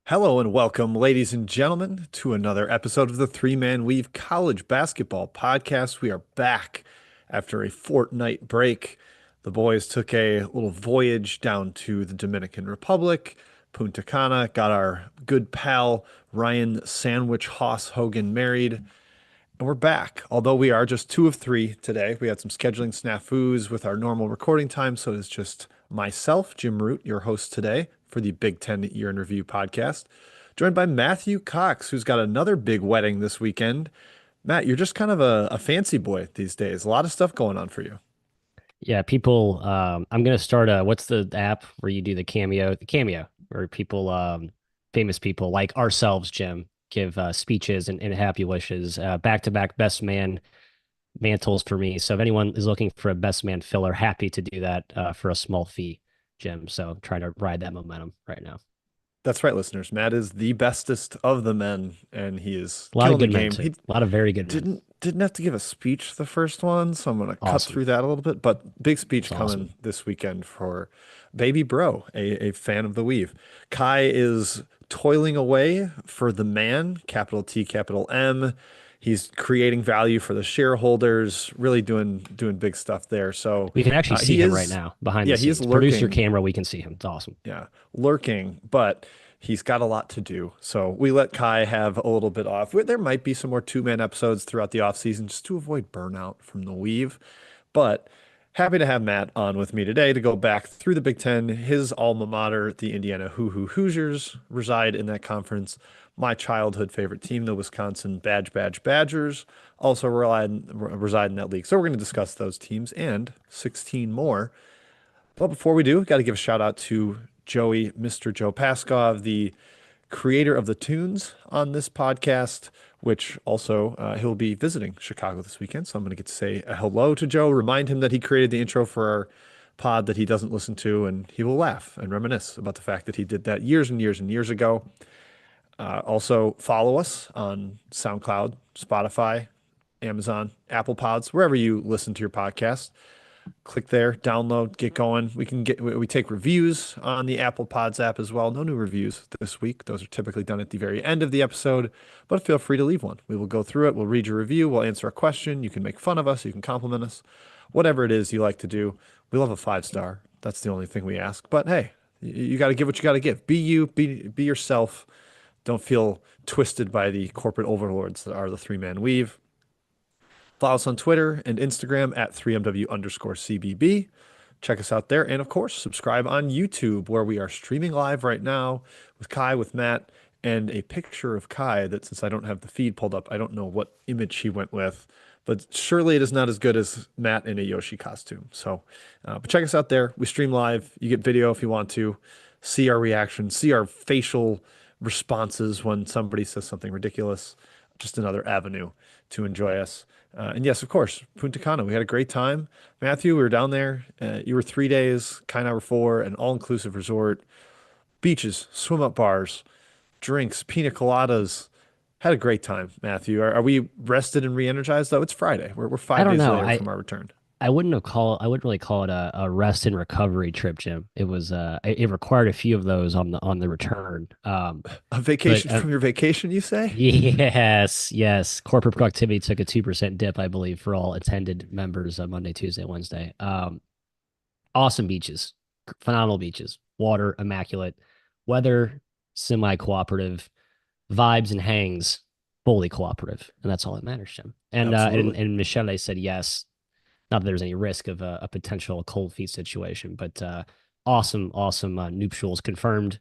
Hello and welcome, ladies and gentlemen, to another episode of the Three Man Weave College Basketball Podcast. We are back after a fortnight break. The boys took a little voyage down to the Dominican Republic, Punta Cana, got our good pal Ryan Sandwich Hoss Hogan married, and we're back. Although we are just two of three today, we had some scheduling snafus with our normal recording time, so it's just myself, Jim Root, your host today for the Big Ten Year in Review podcast, joined by Matthew Cox, who's got another big wedding this weekend. Matt, you're just kind of a fancy boy these days. A lot of stuff going on for you. Yeah, people. I'm gonna start a what's the app where you do the cameo? The cameo where people, famous people like ourselves, Jim, give speeches and happy wishes. Back-to-back best man mantles for me. So if anyone is looking for a best man filler, happy to do that for a small fee, Jim. So I'm trying to ride that momentum right now. That's right, listeners. Matt is the bestest of the men, and he is A lot of killing the good men game. too. He A lot of very good men. didn't have to give a speech the first one, so I'm going to cut Awesome. through that a little bit. But big speech It's awesome. coming this weekend for Baby Bro, a fan of the weave. Kai is toiling away for the man, capital T, capital M. He's creating value for the shareholders, really doing big stuff there. So We can actually see he him right is, now behind the yeah, he is scenes. Producer lurking. camera, we can see him. It's awesome. Yeah, lurking, but he's got a lot to do. So we let Kai have a little bit off. There might be some more two-man episodes throughout the offseason just to avoid burnout from the weave. But happy to have Matt on with me today to go back through the Big Ten. His alma mater, the Indiana Hoosiers, reside in that conference. My childhood favorite team, the Wisconsin Badgers, also reside in that league. So we're going to discuss those teams and 16 more. But before we do, got to give a shout out to Joey, Mr. Joe Paskov, the creator of the tunes on this podcast, which also he'll be visiting Chicago this weekend. So I'm going to get to say a hello to Joe, remind him that he created the intro for our pod that he doesn't listen to, and he will laugh and reminisce about the fact that he did that years and years and years ago. Also, follow us on SoundCloud, Spotify, Amazon, Apple Pods, wherever you listen to your podcast. Click there, download, get going. We take reviews on the Apple Pods app as well. No new reviews this week. Those are typically done at the very end of the episode, but feel free to leave one. We will go through it. We'll read your review. We'll answer a question. You can make fun of us. You can compliment us. Whatever it is you like to do. We love a 5 star. That's the only thing we ask. But hey, you got to give what you got to give. Be you, be yourself. Don't feel twisted by the corporate overlords that are the Three Man Weave. Follow us on Twitter and Instagram at 3MW_CBB. Check us out there. And of course, subscribe on YouTube, where we are streaming live right now with Kai, with Matt, and a picture of Kai that, since I don't have the feed pulled up, I don't know what image he went with. But surely it is not as good as Matt in a Yoshi costume. So, but check us out there. We stream live. You get video if you want to see our reaction, see our facial responses when somebody says something ridiculous. Just another avenue to enjoy us. And yes, of course, Punta Cana. We had a great time. Matthew, we were down there. You were 3 days, Kai and I were 4, an all-inclusive resort, beaches, swim up bars, drinks, pina coladas. Had a great time, Matthew. Are we rested and re-energized though? It's Friday. We're I five don't days know. later from our return. I wouldn't really call it a rest and recovery trip, Jim. It required a few of those on the return. A But vacation from your vacation, you say? yes. Corporate productivity took a 2% dip, I believe, for all attended members on Monday, Tuesday, Wednesday. Awesome beaches, phenomenal beaches, water immaculate, weather semi-cooperative, vibes and hangs fully cooperative, and that's all that matters, Jim. Absolutely. And Michele said yes. Not that there's any risk of a potential cold feet situation, but awesome nuptials confirmed.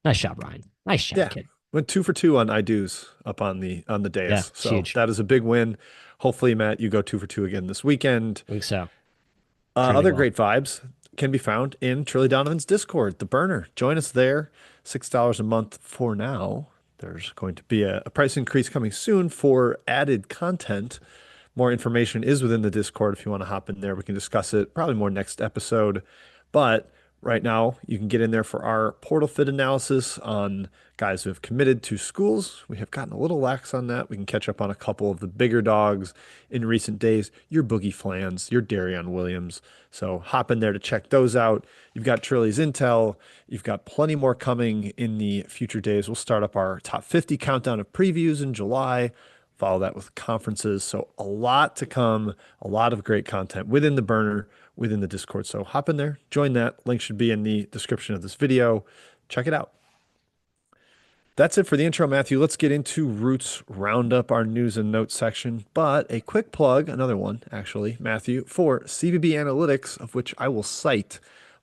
Nice job, Ryan. Nice job, Yeah. kid. Went 2 for 2 on I do's up on the Yeah, dais. it's So huge. that is a big win. Hopefully, Matt, you go 2 for 2 again this weekend. I think so. Trending Other well. great vibes can be found in Trilly Donovan's Discord, the burner. Join us there. $6 a month for now. There's going to be a price increase coming soon for added content. More information is within the Discord if you want to hop in there. We can discuss it probably more next episode. But Right now, you can get in there for our portal fit analysis on guys who have committed to schools. We have gotten a little lax on that. We can catch up on a couple of the bigger dogs in recent days. Your Boogie Flans, your Darion Williams. So hop in there to check those out. You've got Trilly's Intel. You've got plenty more coming in the future days. We'll start up our top 50 countdown of previews in July. Follow that with conferences. So a lot to come, a lot of great content within the burner, within the Discord. So hop in there, join that. Link should be in the description of this video. Check it out. That's it for the intro, Matthew. Let's get into Roots Roundup, our news and notes section. But a quick plug, another one actually, Matthew, for CBB Analytics, of which I will cite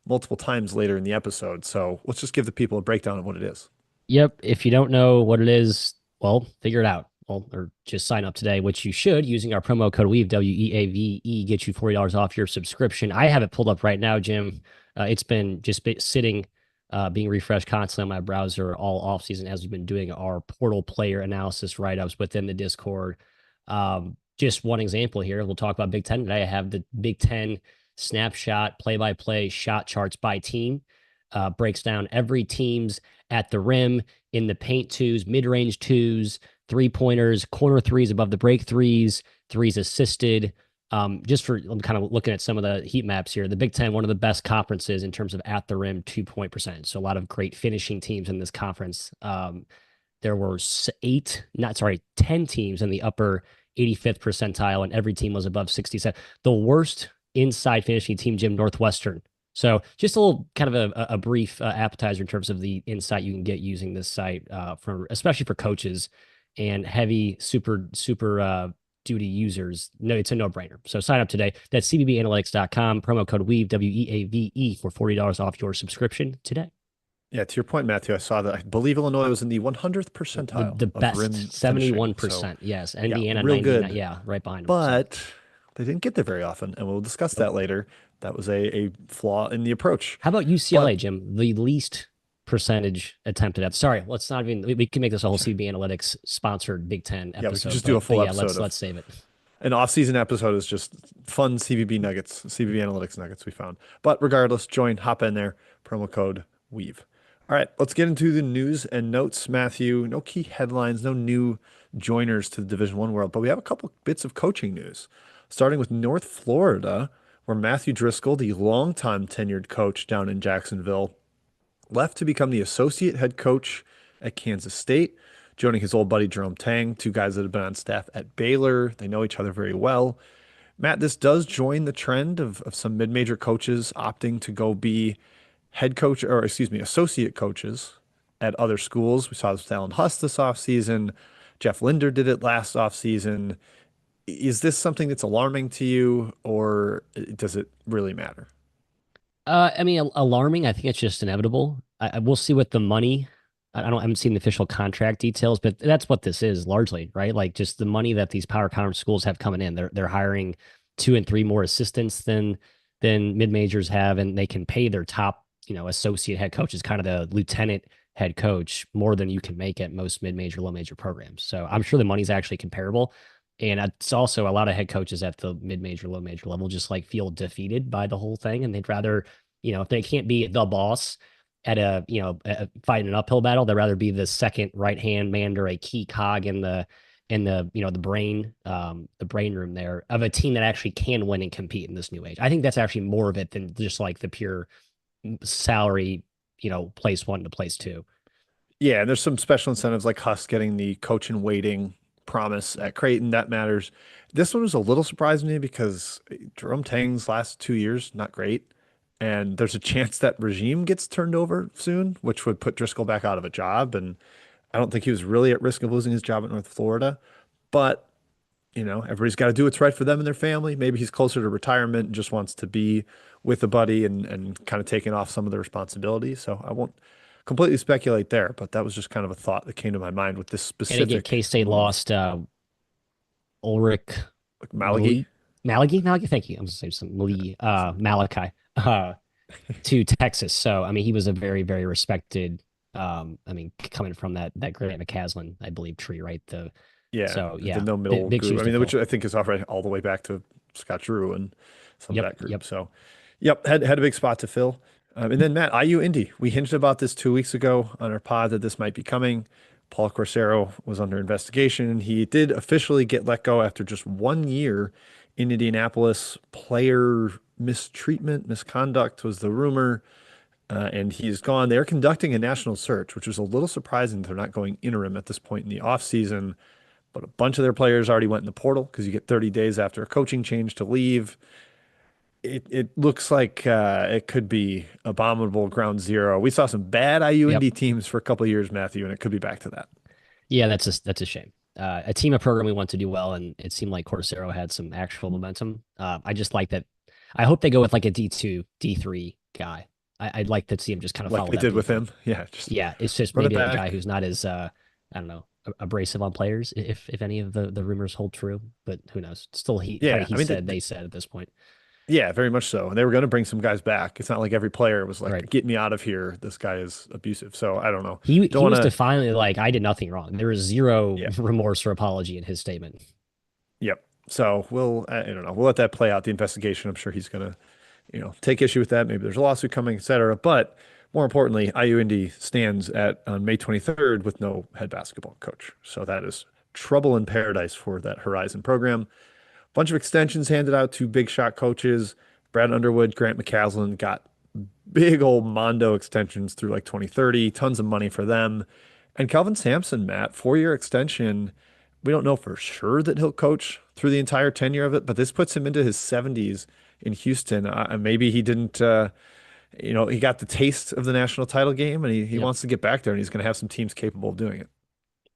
multiple times later in the episode. So let's just give the people a breakdown of what it is. Yep. If you don't know what it is, well, figure it out. Well, or just sign up today, which you should using our promo code WEAVE, WEAVE, get you $40 off your subscription. I have it pulled up right now, Jim. It's been just sitting, being refreshed constantly on my browser all off season as we've been doing our portal player analysis write-ups within the Discord. Just one example here. We'll talk about Big Ten today. I have the Big Ten snapshot play-by-play shot charts by team. Breaks down every team's at the rim, in the paint twos, mid-range twos, three-pointers, corner threes above the break threes, threes assisted. Just for I'm kind of looking at some of the heat maps here. The Big Ten, one of the best conferences in terms of at the rim 2-point percentage. So a lot of great finishing teams in this conference. There were 10 teams in the upper 85th percentile, and every team was above 67. The worst inside finishing team, Jim, Northwestern. So just a little kind of a brief appetizer in terms of the insight you can get using this site for especially for coaches and heavy super duty users. No, it's a no-brainer. So sign up today. That's cbbanalytics.com, promo code WEAVE, WEAVE for $40 off your subscription today. Yeah, to your point, Matthew, I saw that I believe Illinois was in the 100th percentile The of rim best, finishing. So 71%. Yes. yeah, Indiana, real 99. good. Yeah, right behind them. So, But they didn't get there very often, and we'll discuss nope. that later. That was a flaw in the approach. How about UCLA, But Jim? The least percentage attempted at. Sorry, let's not even. We can make this a whole CB Analytics sponsored Big Ten yeah, we could episode, just do a but full yeah, episode let's of save it. an off-season episode is just fun CVB nuggets, CVB analytics nuggets we found. But regardless, join, hop in there, promo code WEAVE. All right, let's get into the news and notes, Matthew. No key headlines, no new joiners to the Division One world, but we have a couple bits of coaching news. Starting with North Florida, where Matthew Driscoll, the longtime tenured coach down in Jacksonville, left to become the associate head coach at Kansas State, joining his old buddy Jerome Tang, two guys that have been on staff at Baylor. They know each other very well. Matt, this does join the trend of some mid-major coaches opting to go be head coach, or excuse me, associate coaches at other schools. We saw this with Alan Huss this offseason. Jeff Linder did it last offseason. Is this something that's alarming to you, or does it really matter? I mean, alarming. I think it's just inevitable. We'll see what the money. I haven't seen the official contract details, but that's what this is largely, right? Like just the money that these power conference schools have coming in. They're hiring 2 and 3 more assistants than mid majors have, and they can pay their top, associate head coaches, kind of the lieutenant head coach, more than you can make at most mid major, low major programs. So I'm sure the money's actually comparable. And it's also a lot of head coaches at the mid major, low major level just like feel defeated by the whole thing. And they'd rather, if they can't be the boss at fighting an uphill battle, they'd rather be the second right hand man or a key cog in the the brain room there of a team that actually can win and compete in this new age. I think that's actually more of it than just like the pure salary, place one to place two. Yeah, and there's some special incentives like Huss getting the coach in waiting promise at Creighton. That matters. This one was a little surprising to me because Jerome Tang's last 2 years, not great. And there's a chance that regime gets turned over soon, which would put Driscoll back out of a job. And I don't think he was really at risk of losing his job at North Florida. But, everybody's got to do what's right for them and their family. Maybe he's closer to retirement and just wants to be with a buddy and kind of taking off some of the responsibility. So I won't completely speculate there, but that was just kind of a thought that came to my mind with this And again, specific K-State move. lost Ulrich Like Malachi. Mali Malachi. Thank you. I'm just saying some Malachi to Texas. So I mean, he was a very very respected. I mean, coming from that Grant McCaslin, I believe, tree, right? Yeah, So the yeah, no middle big group. shoes I to mean, which fill. I think is already all the way back to Scott Drew and some of Yep, that group. yep. So, yep, had a big spot to fill. And then Matt, IU Indy. We hinted about this 2 weeks ago on our pod that this might be coming. Paul Coursero was under investigation. He did officially get let go after just 1 year in Indianapolis. Player mistreatment, misconduct was the rumor, and he's gone. They're conducting a national search, which was a little surprising. They're not going interim at this point in the offseason, but a bunch of their players already went in the portal because you get 30 days after a coaching change to leave. It looks like it could be abominable ground zero. We saw some bad Yep. IUND teams for a couple of years, Matthew, and it could be back to that. Yeah, that's a shame. A team, a program we want to do well, and it seemed like Coursero had some actual momentum. I just like that. I hope they go with like a D2, D3 guy. I'd like to see him just kind of Like follow they that did with blueprint. him. Yeah, just Yeah, it's just run it maybe a guy back. who's not as I don't know, abrasive on players if any of the rumors hold true, but who knows? Still he probably Yeah, I he mean, said they said at this point. yeah, very much so. And they were going to bring some guys back. It's not like every player was Right. like, "Get me out of here. This guy is abusive." So I don't know. Don't He want was to. defiantly like, I did nothing wrong. There was zero Yeah. remorse or apology in his statement. Yep. So we'll. I don't know. We'll let that play out. The investigation. I'm sure he's gonna, take issue with that. Maybe there's a lawsuit coming, et cetera. But more importantly, IU Indy stands at on May 23rd with no head basketball coach. So that is trouble in paradise for that Horizon program. Bunch of extensions handed out to big shot coaches. Brad Underwood, Grant McCaslin got big old Mondo extensions through like 2030, tons of money for them. And Kelvin Sampson, Matt, 4 year extension. We don't know for sure that he'll coach through the entire tenure of it, but this puts him into his 70s in Houston. Maybe he didn't, he got the taste of the national title game and he Yep. wants to get back there and he's going to have some teams capable of doing it.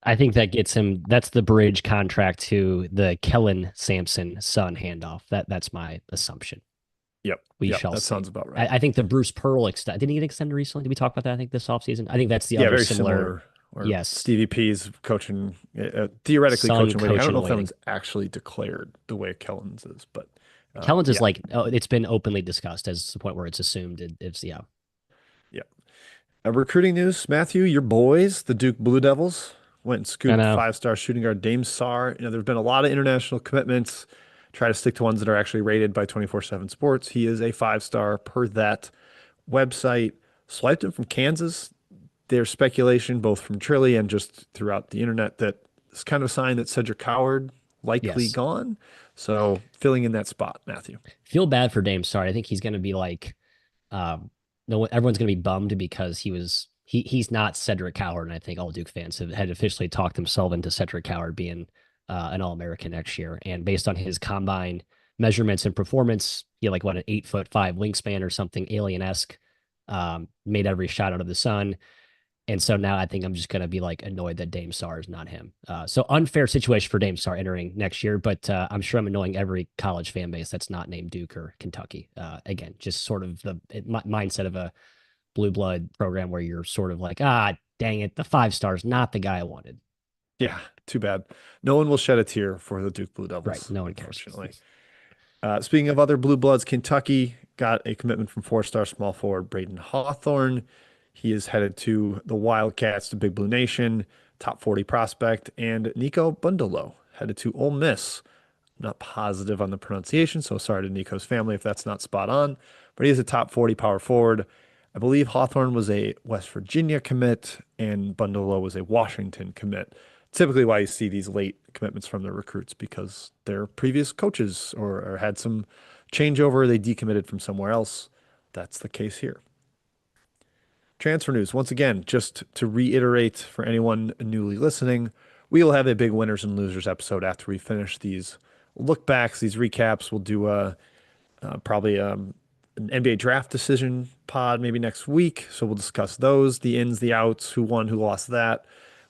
I think that gets him. That's the bridge contract to the Kellen Sampson son handoff. That's my assumption. Yep. We Yep. shall That see. sounds about right. I think the Bruce Pearl extend didn't he get extended recently? Did we talk about that? I think this offseason. I think that's the Yeah, other very similar. similar. Or Yes, Stevie P's coaching, theoretically son coaching waiting. I coach don't know and if that waiting. one's actually declared the way Kellen's is, but Kellen's is yeah, like oh, it's been openly discussed as the point where it's assumed it's yeah. yeah. Recruiting news, Matthew, your boys, the Duke Blue Devils, went and I scooped know. five-star shooting guard Dame Sarr. There've been a lot of international commitments. Try to stick to ones that are actually rated by 24/7 Sports. He is a five-star per that website. Swiped him from Kansas. There's speculation, both from Trilly and just throughout the internet, that it's kind of a sign that Cedric Howard likely Yes. gone. So filling in that spot, Matthew. Feel bad for Dame. Sorry, I think he's going to be like no everyone's going to be bummed because he's not Cedric Howard, and I think all Duke fans had officially talked themselves into Cedric Howard being an All American next year. And based on his combine measurements and performance, he had like what an 8'5" wingspan or something alien esque. Made every shot out of the sun. And so now I think I'm just going to be like annoyed that Dame Sarr is not him. So unfair situation for Dame Sarr entering next year, but I'm sure I'm annoying every college fan base that's not named Duke or Kentucky. Again, just sort of the mindset of a blue blood program where you're sort of like, dang it, the 5 stars, not the guy I wanted. Yeah, too bad. No one will shed a tear for the Duke Blue Right. Devils, No one cares. unfortunately. Speaking of other blue bloods, Kentucky got a commitment from four-star small forward Braden Hawthorne. He is headed to the Wildcats, the Big Blue Nation, top 40 prospect, and Nico Bundalo headed to Ole Miss. Not positive on the pronunciation, so sorry to Nico's family if that's not spot on, but he is a top 40 power forward. I believe Hawthorne was a West Virginia commit and Bundalo was a Washington commit. Typically, why you see these late commitments from the recruits because their previous coaches or had some changeover, they decommitted from somewhere else. That's the case here. Transfer news. Once again, just to reiterate for anyone newly listening, we will have a big winners and losers episode after we finish these look backs, these recaps. We'll do probably an NBA draft decision pod maybe next week. So we'll discuss those, the ins, the outs, who won, who lost that.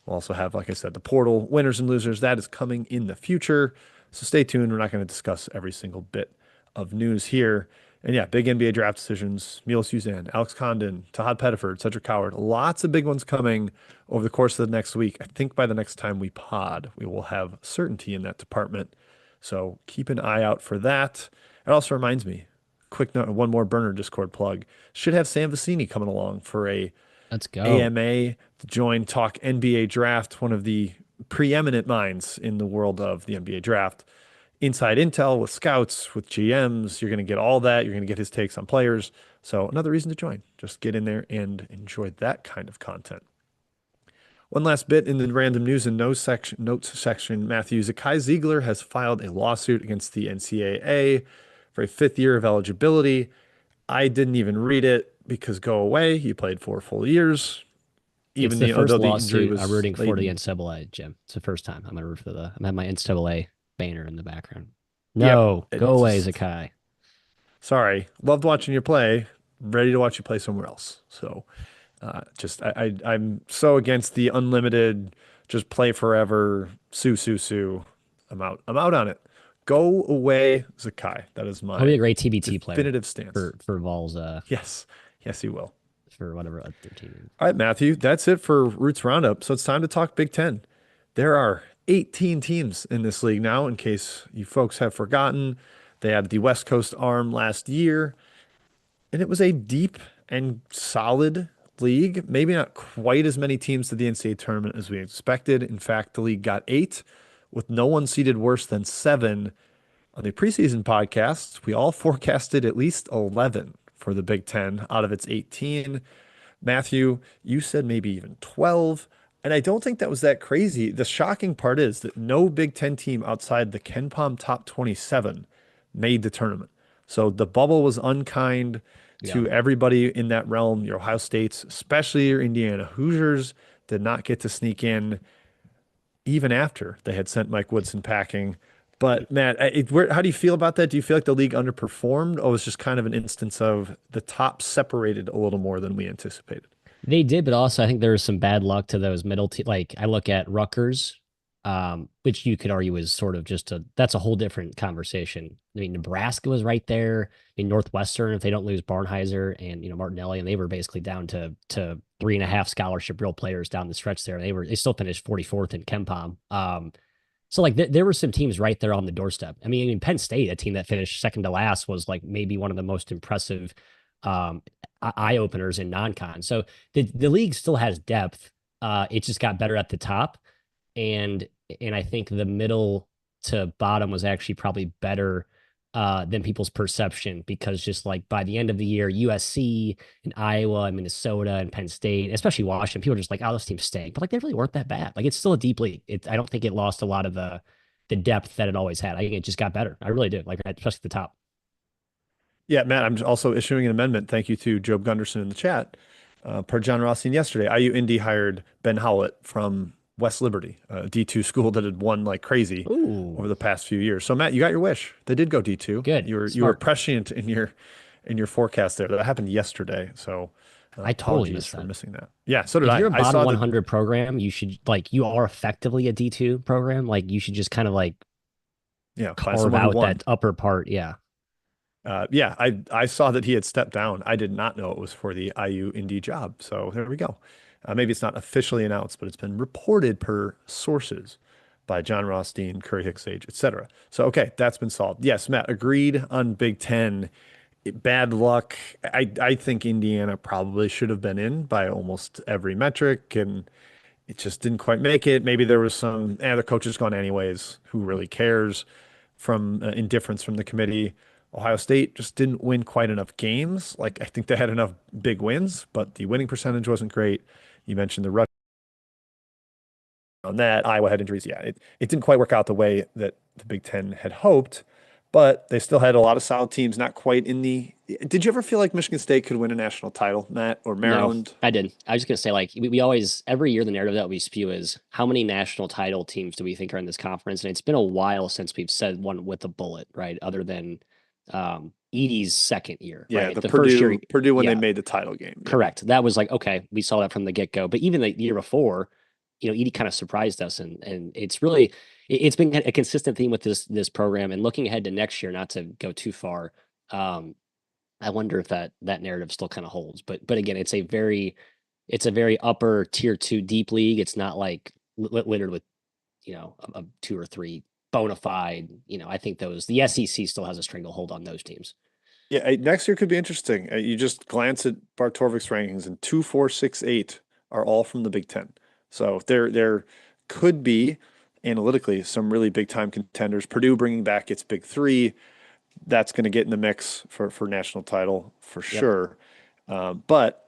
We'll also have, like I said, the portal winners and losers. That is coming in the future. So stay tuned. We're not going to discuss every single bit of news here. And yeah, big NBA draft decisions. Milo Suzanne, Alex Condon, Tahad Pettiford, Cedric Howard. Lots of big ones coming over the course of the next week. I think by the next time we pod, we will have certainty in that department. So keep an eye out for that. It also reminds me, quick note, one more burner Discord plug. Should have Sam Vecini coming along for a Let's go. AMA to join Talk NBA Draft, one of the preeminent minds in the world of the NBA Draft. Inside intel with scouts, with GMs. You're going to get all that. You're going to get his takes on players, So another reason to join. Just get in there and enjoy that kind of content. One last bit in the random news and notes section, Matthew Zakai Ziegler has filed a lawsuit against the NCAA for a fifth year of eligibility. I didn't even read it because go away. You played 4 full years, It's even the though first the injury lawsuit I'm was rooting for late. the NCAA, Jim. It's the first time I'm gonna root for the. I'm having my NCAA banner in the background. Yep. No, It go away, just, Zakai. sorry. Loved watching you play. Ready to watch you play somewhere else. So I'm so against the unlimited, just play forever, sue, sue, sue. I'm out. I'm out on it. Go away, Zakai. That is He'll be a my great TBT player definitive stance. for Vols. Yes. Yes, you will. For whatever their team is. All right, Matthew, that's it for Roots Roundup. So it's time to talk Big Ten. There are 18 teams in this league now, in case you folks have forgotten. They had the West Coast arm last year, and it was a deep and solid league. Maybe not quite as many teams to the NCAA tournament as we expected. In fact, the league got 8, with no one seeded worse than 7. On the preseason podcasts, we all forecasted at least 11 for the Big Ten out of its 18. Matthew, you said maybe even 12. And I don't think that was that crazy. The shocking part is that no Big Ten team outside the Ken Palm top 27 made the tournament. So the bubble was unkind Yeah. to everybody in that realm. Your Ohio States, especially your Indiana Hoosiers, did not get to sneak in even after they had sent Mike Woodson packing. But Matt, how do you feel about that? Do you feel like the league underperformed, or was just kind of an instance of the top separated a little more than we anticipated? They did, but also I think there was some bad luck to those middle team. Like I look at Rutgers, which you could argue is sort of just that's a whole different conversation. I mean, Nebraska was right there. In Northwestern, if they don't lose Barnheiser and Martinelli, and they were basically down to three and a half scholarship real players down the stretch there. They still finished 44th in Kempom. So like there were some teams right there on the doorstep. I mean, Penn State, a team that finished second to last, was like maybe one of the most impressive um, eye openers in non-con. So the league still has depth. It just got better at the top, and and I think the middle to bottom was actually probably better than people's perception because just like by the end of the year, USC and Iowa and Minnesota and Penn State, especially Washington, people are just like, oh, this team's staying, but like they really weren't that bad. Like it's still a deep league. I don't think it lost a lot of the depth that it always had. I think it just got better. I really do. Like especially at the top. Yeah, Matt, I'm also issuing an amendment. Thank you to Job Gunderson in the chat. Per John Rothstein yesterday, IU Indy hired Ben Howlett from West Liberty, a D2 school that had won like crazy over Ooh, the past few years. So Matt, you got your wish. They did go D2. good, You were smart. prescient in your forecast there. That happened yesterday. So I totally apologies missed for that. missing that. Yeah, so did If I. you're a I bottom saw that. 100 program, you should like you are effectively a D2 program. Like you should just kind of like Yeah, find carve someone who out won. that upper part. Yeah. Yeah, I saw that he had stepped down. I did not know it was for the IU Indy job. So there we go. Maybe it's not officially announced, but it's been reported per sources by John Rothstein, Curry Hicks Sage, etc. So okay, that's been solved. Yes, Matt, agreed on Big Ten. Bad luck. I think Indiana probably should have been in by almost every metric, and it just didn't quite make it. Maybe there was some, the coach is gone anyways. Who really cares? From indifference from the committee. Ohio State just didn't win quite enough games. Like I think they had enough big wins, but the winning percentage wasn't great. You mentioned the rush on that. Iowa had injuries. Yeah, it didn't quite work out the way that the Big Ten had hoped, but they still had a lot of solid teams, not quite in the. Did you ever feel like Michigan State could win a national title, Matt, or No, Maryland? I did. I was just gonna say, like, we always every year the narrative that we spew is how many national title teams do we think are in this conference? And it's been a while since we've said one with a bullet, right? Other than Edie's second year, Yeah, right? the The first year, Purdue when they yeah, made the title game. Yeah. correct. That was like, okay, we saw that from the get-go. But even the year before, Edie kind of surprised us, and it's really it's been a consistent theme with this program. And looking ahead to next year, not to go too far, um, I wonder if that narrative still kind of holds. But again, it's a very upper tier two deep league. It's not like littered with a two or three bona fide. I think the SEC still has a stranglehold on those teams. Yeah, next year could be interesting. You just glance at Bart Torvik's rankings, and 2, 4, 6, 8 are all from the Big Ten. So there could be analytically some really big time contenders. Purdue bringing back its big three. that's going to get in the mix for national title for Yep. sure. But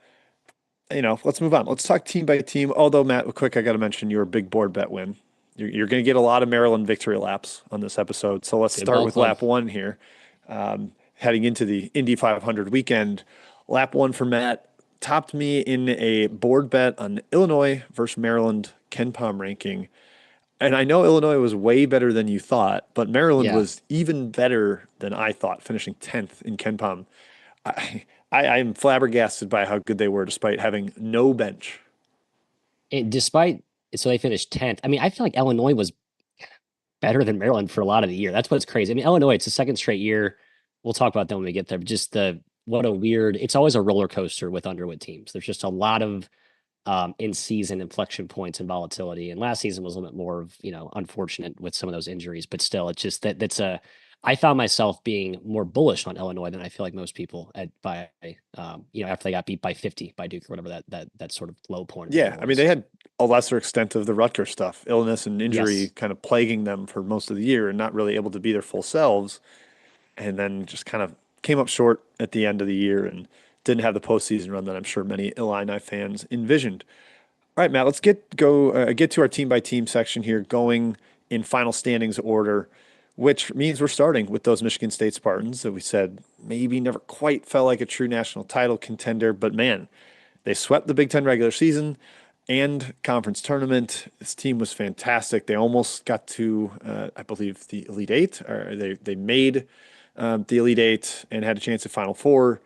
let's move on. Let's talk team by team. Although Matt, quick, I got to mention your big board bet win. You're going to get a lot of Maryland victory laps on this episode. So let's Good start ball with club. lap one here. Heading into the Indy 500 weekend, lap one for Matt topped me in a board bet on Illinois versus Maryland Ken Palm ranking. And I know Illinois was way better than you thought, but Maryland Yeah. was even better than I thought, finishing 10th in Ken Palm. I'm flabbergasted by how good they were despite having no bench. And despite so they finished 10th. I mean, I feel like Illinois was better than Maryland for a lot of the year. That's what's crazy. I mean, Illinois, it's the second straight year. We'll talk about that when we get there. But just what a weird, it's always a roller coaster with Underwood teams. There's just a lot of in season inflection points and volatility. And last season was a little bit more of, unfortunate with some of those injuries, but still, it's just I found myself being more bullish on Illinois than I feel like most people after they got beat by 50 by Duke or whatever that sort of low point of the Yeah, year I mean, was. they had a lesser extent of the Rutgers stuff, illness and injury Yes. kind of plaguing them for most of the year and not really able to be their full selves. And then just kind of came up short at the end of the year and didn't have the postseason run that I'm sure many Illini fans envisioned. All right, Matt, let's get to our team by team section here, going in final standings order, which means we're starting with those Michigan State Spartans that we said maybe never quite felt like a true national title contender, but man, they swept the Big Ten regular season and conference tournament. This team was fantastic. They almost got to, I believe, the Elite Eight, or they made the Elite Eight and had a chance at Final Four.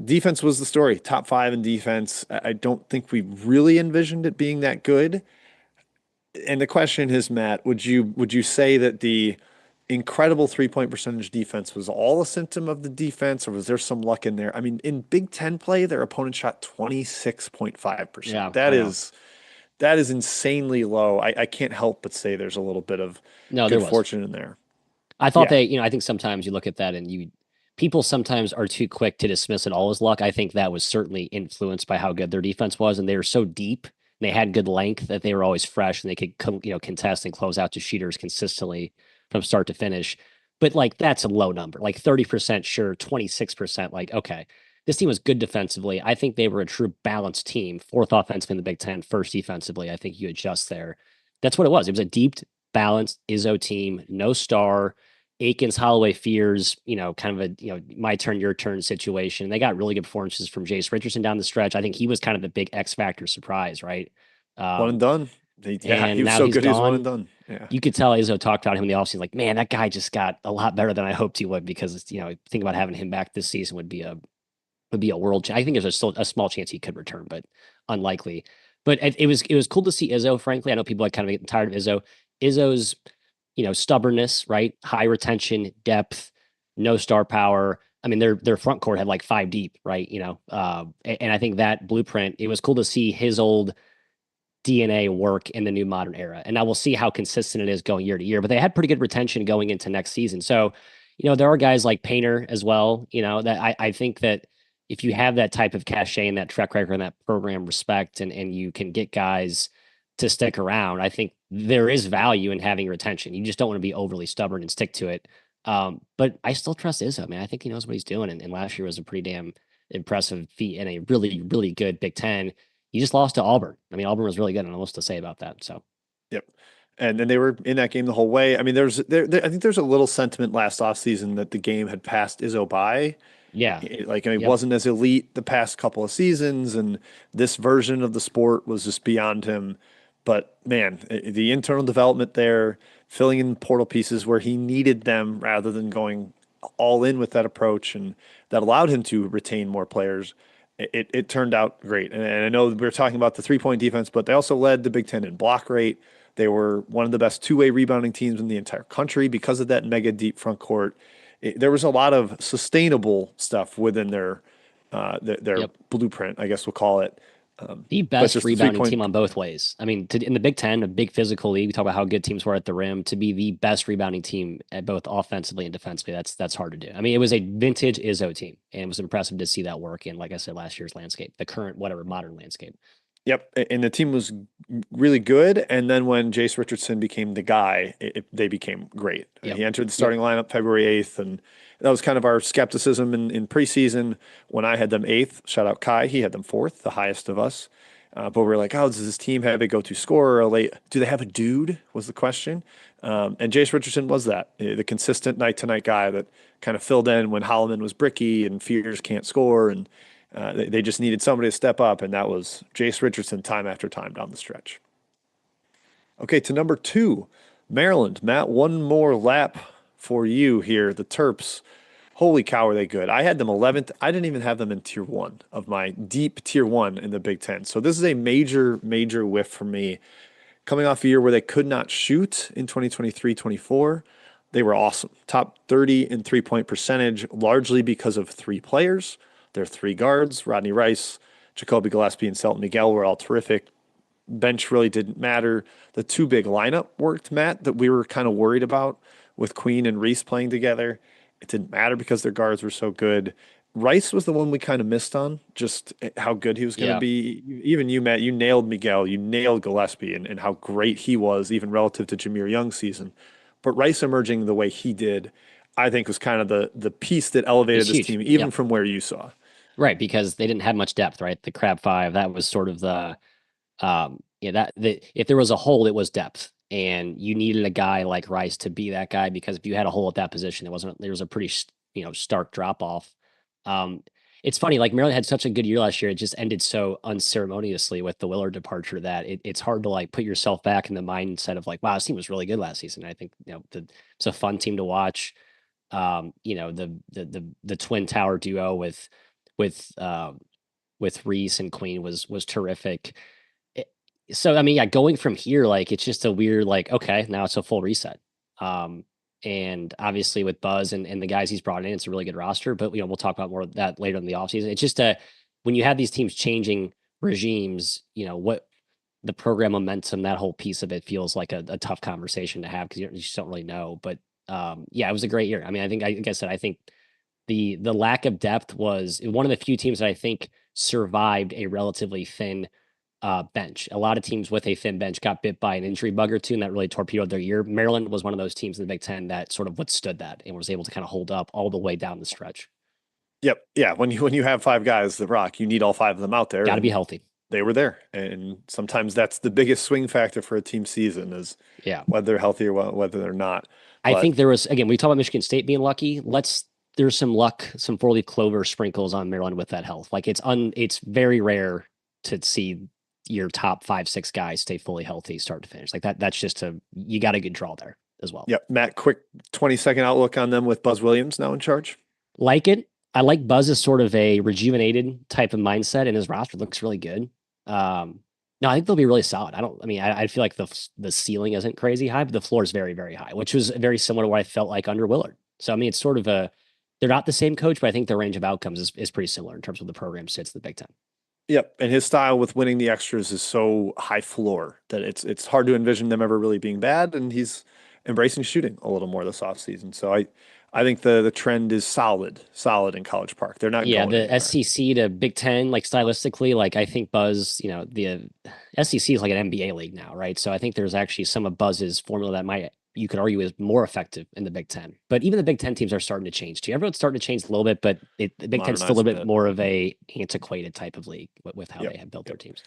Defense was the story. Top five in defense. I don't think we really envisioned it being that good. And the question is, Matt, would you say that the incredible 3-point percentage defense was all a symptom of the defense, or was there some luck in there? I mean, in Big Ten play, their opponent shot 26.5%. Yeah, I know. That is insanely low. I can't help but say there's a little bit of No, there good was. fortune in there. I thought Yeah, I think sometimes you look at that and people sometimes are too quick to dismiss it all as luck. I think that was certainly influenced by how good their defense was, and they were so deep. And they had good length that they were always fresh, and they could contest and close out to shooters consistently from start to finish. But like that's a low number, like 30% sure, 26%. Like okay, this team was good defensively. I think they were a true balanced team, fourth offensive in the Big Ten, first defensively. I think you adjust there. That's what it was. It was a deep, balanced Izzo team, no star Akins, Holloway, Fears, kind of a my turn, your turn situation. They got really good performances from Jace Richardson down the stretch. I think he was kind of the big X factor surprise, right? one and Um, done. Yeah, he and was now so he's good. He was one and gone. done. Yeah. You could tell Izzo talked about him in the offseason, like, man, that guy just got a lot better than I hoped he would because think about having him back this season would be a world. I think there's still a small chance he could return, but unlikely. But it was cool to see Izzo. Frankly, I know people are kind of getting tired of Izzo. Izzo's stubbornness, right? High retention, depth, no star power. I mean, their front court had like five deep, right? And I think that blueprint. It was cool to see his old DNA work in the new modern era. And now we'll see how consistent it is going year to year. But they had pretty good retention going into next season. So, there are guys like Painter as well, that I think that if you have that type of cachet and that track record and that program respect and you can get guys to stick around, I think there is value in having retention. You just don't want to be overly stubborn and stick to it. But I still trust Izzo, man. I think he knows what he's doing. And last year was a pretty damn impressive feat in a really, really good Big Ten. You just lost to Auburn. I mean, Auburn was really good. I don't know what to say about that. So, Yep. And then they were in that game the whole way. I mean, I think there's a little sentiment last offseason that the game had passed Izzo by. yeah. Like, I mean, it Yep. wasn't as elite the past couple of seasons, and this version of the sport was just beyond him. But man, the internal development there, filling in portal pieces where he needed them rather than going all in with that approach, and that allowed him to retain more players. It turned out great. And I know we are talking about the 3-point defense, but they also led the Big Ten in block rate. They were one of the best two-way rebounding teams in the entire country because of that mega deep front court. There was a lot of sustainable stuff within their Yep. blueprint, I guess we'll call it. The But best just the three rebounding team point, on both ways. I mean, in the Big Ten, a big physical league, we talk about how good teams were at the rim. To be the best rebounding team at both offensively and defensively, that's hard to do. I mean, it was a vintage Izzo team, and it was impressive to see that work in, like I said, last year's landscape, the current whatever modern landscape. Yep, and the team was really good. And then when Jace Richardson became the guy, they became great. Yep. He entered the Yep. starting lineup February 8th, and that was kind of our skepticism in preseason when I had them eighth. Shout out Kai, he had them fourth, the highest of us. But we are like, oh, does this team have a go-to scorer? Do they have a dude? Was the question. And Jace Richardson was that, the consistent night-to-night guy that kind of filled in when Holloman was bricky and Fears can't score, and they just needed somebody to step up, and that was Jace Richardson time after time down the stretch. Okay, to number two, Maryland. Matt, one more lap for you here. The Terps. Holy cow, are they good? I had them 11th. I didn't even have them in tier one of my deep tier one in the Big Ten. So this is a major, major whiff for me. Coming off a year where they could not shoot in 2023-24, they were awesome. Top 30 in three-point percentage, largely because of three players. Their three guards, Rodney Rice, Jacoby Gillespie, and Selton Miguel, were all terrific. Bench really didn't matter. The two big lineup worked, Matt, that we were kind of worried about with Queen and Reese playing together. It didn't matter because their guards were so good. Rice was the one we kind of missed on, just how good he was going to Yeah. be. Even you, Matt, you nailed Miguel, you nailed Gillespie, and how great he was, even relative to Jameer Young's season. But Rice emerging the way he did, I think was kind of the piece that elevated It's this huge. team, even Yep. from where you saw. Right. Because they didn't have much depth, right? The Crab Five, that was sort of yeah, if there was a hole, it was depth. And you needed a guy like Rice to be that guy because if you had a hole at that position, there was a pretty, stark drop off. Um, it's funny, like Maryland had such a good year last year. It just ended so unceremoniously with the Willard departure that it's hard to like put yourself back in the mindset of like, wow, this team was really good last season. I think, it's a fun team to watch. The Twin Tower duo with um, with Reese and Queen was terrific. It- so I mean, yeah, going from here, like it's just a weird, like, okay, now it's a full reset. Um, and obviously with Buzz and the guys he's brought in, it's a really good roster. But we'll talk about more of that later in the offseason. It's just when you have these teams changing regimes, what the program momentum, that whole piece of it feels like a tough conversation to have because you just don't really know. But yeah, it was a great year. I mean, like I said, I think the lack of depth was one of the few teams that I think survived a relatively thin bench. A lot of teams with a thin bench got bit by an injury bug or two, and that really torpedoed their year. Maryland was one of those teams in the Big Ten that sort of withstood that and was able to kind of hold up all the way down the stretch. Yep. Yeah. When you have five guys that rock, you need all five of them out there, Got to be and healthy. they were there. And sometimes that's the biggest swing factor for a team season is Yeah. whether they're healthy or whether they're not. I But think there was, again, we talk about Michigan State being lucky. There's some luck, some four-leaf clover sprinkles on Maryland with that health. Like it's very rare to see your top 5, 6 guys stay fully healthy start to finish. Like that's just you got a good draw there as well. yep, Matt, quick 20-second outlook on them with Buzz Williams now in charge. Like it. I like Buzz as sort of a rejuvenated type of mindset, and his roster looks really good. No, I think they'll be really solid. I mean, I feel like the ceiling isn't crazy high, but the floor is very, very high, which was very similar to what I felt like under Willard. So, I mean, it's sort of they're not the same coach, but I think their range of outcomes is pretty similar in terms of the program sits in the Big Ten. Yep, and his style with winning the extras is so high floor that it's hard to envision them ever really being bad, and he's embracing shooting a little more this offseason. So I think the trend is solid in College Park. They're not Yeah, going the anywhere. SEC to Big Ten, like stylistically, like I think Buzz, the SEC is like an NBA league now, right? So I think there's actually some of Buzz's formula that you could argue is more effective in the Big Ten. But even the Big Ten teams are starting to change too. Everyone's starting to change a little bit, but the Big Ten's still a Modernize a little bit bit. more of a antiquated type of league with how Yep. they have built their Yep. teams.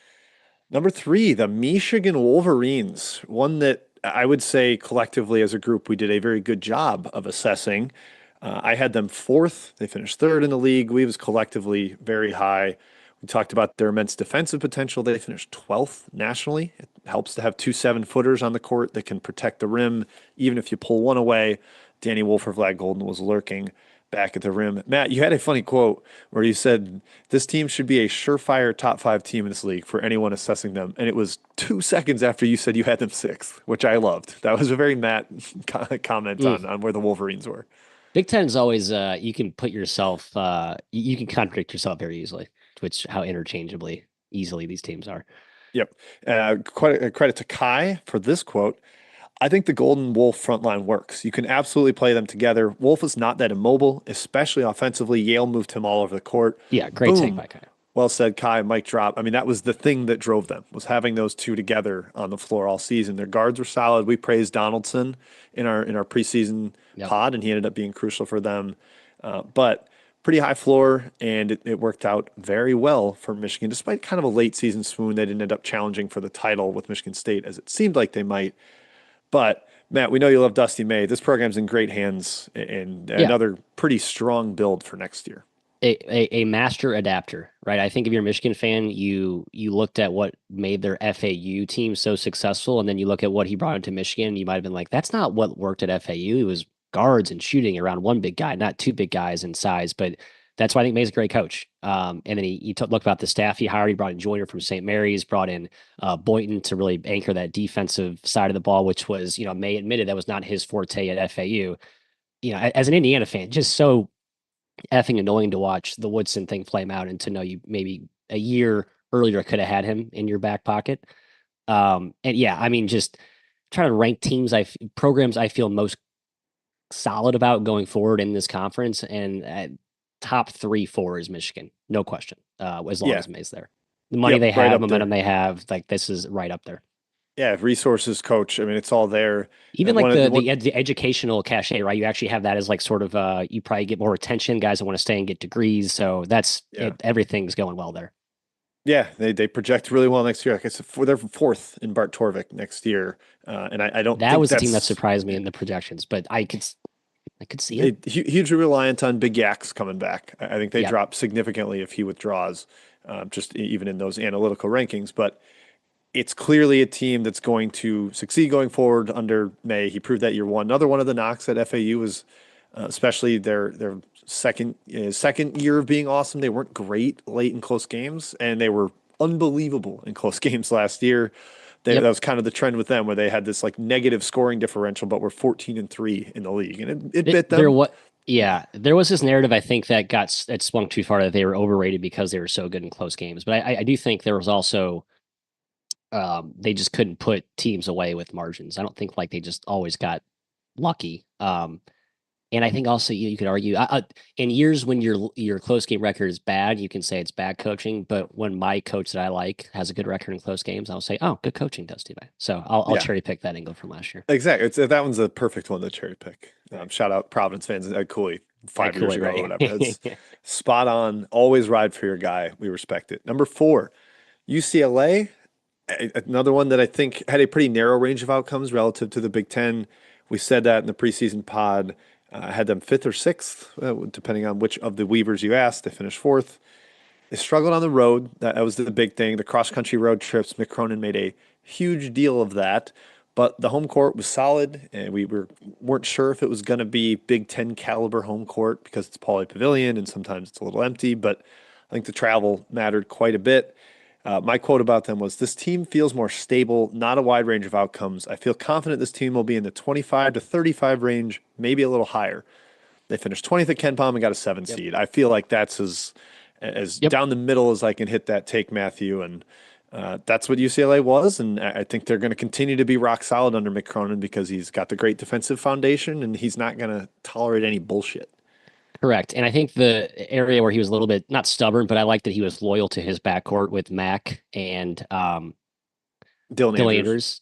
Number three, the Michigan Wolverines, one that I would say collectively as a group, we did a very good job of assessing. I had them fourth. They finished third in the league. We was collectively very high. We talked about their immense defensive potential. They finished 12th nationally. It helps to have two 7-footers on the court that can protect the rim, even if you pull one away. Danny Wolf or Vlad Golden was lurking back at the rim. Matt, you had a funny quote where you said this team should be a surefire top five team in this league for anyone assessing them. And it was 2 seconds after you said you had them sixth, which I loved. That was a very Matt comment Mm. on where the Wolverines were. Big Ten is always you can put yourself you can contradict yourself very easily, which how interchangeably easily these teams are. Yep. Quite a credit to Kai for this quote. I think the Golden Wolf front line works. You can absolutely play them together. Wolf is not that immobile, especially offensively. Yale moved him all over the court. Yeah, great take Boom. by Kyle. Well said, Kai. Mic drop. I mean, that was the thing that drove them, was having those two together on the floor all season. Their guards were solid. We praised Donaldson in our preseason Yep. pod, and he ended up being crucial for them. But pretty high floor, and it worked out very well for Michigan, despite kind of a late season swoon. They didn't end up challenging for the title with Michigan State, as it seemed like they might. But Matt, we know you love Dusty May. This program's in great hands, and Yeah. another pretty strong build for next year. A master adapter, right? I think if you're a Michigan fan, you looked at what made their FAU team so successful, and then you look at what he brought into Michigan, you might have been like, that's not what worked at FAU. It was guards and shooting around one big guy, not two big guys in size. But that's why I think May's a great coach. And then he looked about the staff he hired. He brought in Joyner from St. Mary's, brought in Boynton to really anchor that defensive side of the ball, which was, May admitted that was not his forte at FAU. As an Indiana fan, just so effing annoying to watch the Woodson thing flame out and to know you maybe a year earlier could have had him in your back pocket. And yeah, I mean, just trying to rank programs I feel most solid about going forward in this conference, and top 3, 4 is Michigan, no question. As long Yeah. as May's there, the money Yep. they Right have, up momentum there. they have, like this is right up there. Yeah, resources coach. I mean, it's all there. Even like One of the one, the educational cachet, right? You actually have that as like sort of you probably get more attention, guys that want to stay and get degrees. So that's yeah, it. Everything's going well there. yeah. They project really well next year. Like I said, they're fourth in Bart Torvik next year, and I don't That think was the team that that's surprised me in the projections, but I could see it. hugely reliant on Big Yaks coming back. I think they Yep. drop significantly if he withdraws, just even in those analytical rankings. But it's clearly a team that's going to succeed going forward under May. He proved that year one. Another one of the knocks at FAU was especially their second year of being awesome. They weren't great late in close games, and they were unbelievable in close games last year. That Yep. was kind of the trend with them, where they had this like negative scoring differential, but were 14-3 in the league, and it bit There them. what yeah, there was this narrative I think that swung too far that they were overrated because they were so good in close games. But I do think there was also they just couldn't put teams away with margins. I don't think like they just always got lucky. And I think also you could argue in years when your close game record is bad, you can say it's bad coaching. But when my coach that I like has a good record in close games, I'll say, oh, good coaching, Dusty Bay. So I'll Yeah, cherry pick that angle from last year. exactly. That one's a perfect one to cherry pick. Right. Shout out Providence fans at Cooley I 5 years cool it, ago or right? whatever. That's spot on. Always ride for your guy. We respect it. Number four, UCLA, another one that I think had a pretty narrow range of outcomes relative to the Big Ten. We said that in the preseason pod. I had them fifth or sixth, depending on which of the Weavers you asked. They finished fourth. They struggled on the road. That was the big thing. The cross country road trips. Mick Cronin made a huge deal of that. But the home court was solid, and weren't sure if it was going to be Big Ten caliber home court because it's Pauley Pavilion and sometimes it's a little empty. But I think the travel mattered quite a bit. My quote about them was, "This team feels more stable, not a wide range of outcomes. I feel confident this team will be in the 25 to 35 range, maybe a little higher." They finished 20th at Ken Palm and got a seven Yep. seed. I feel like that's as Yep. down the middle as I can hit that take, Matthew. And that's what UCLA was. And I think they're going to continue to be rock solid under Mick Cronin because he's got the great defensive foundation and he's not going to tolerate any bullshit. Correct. And I think the area where he was a little bit not stubborn, but I like that he was loyal to his backcourt with Mac and Dylan Dylan Andrews.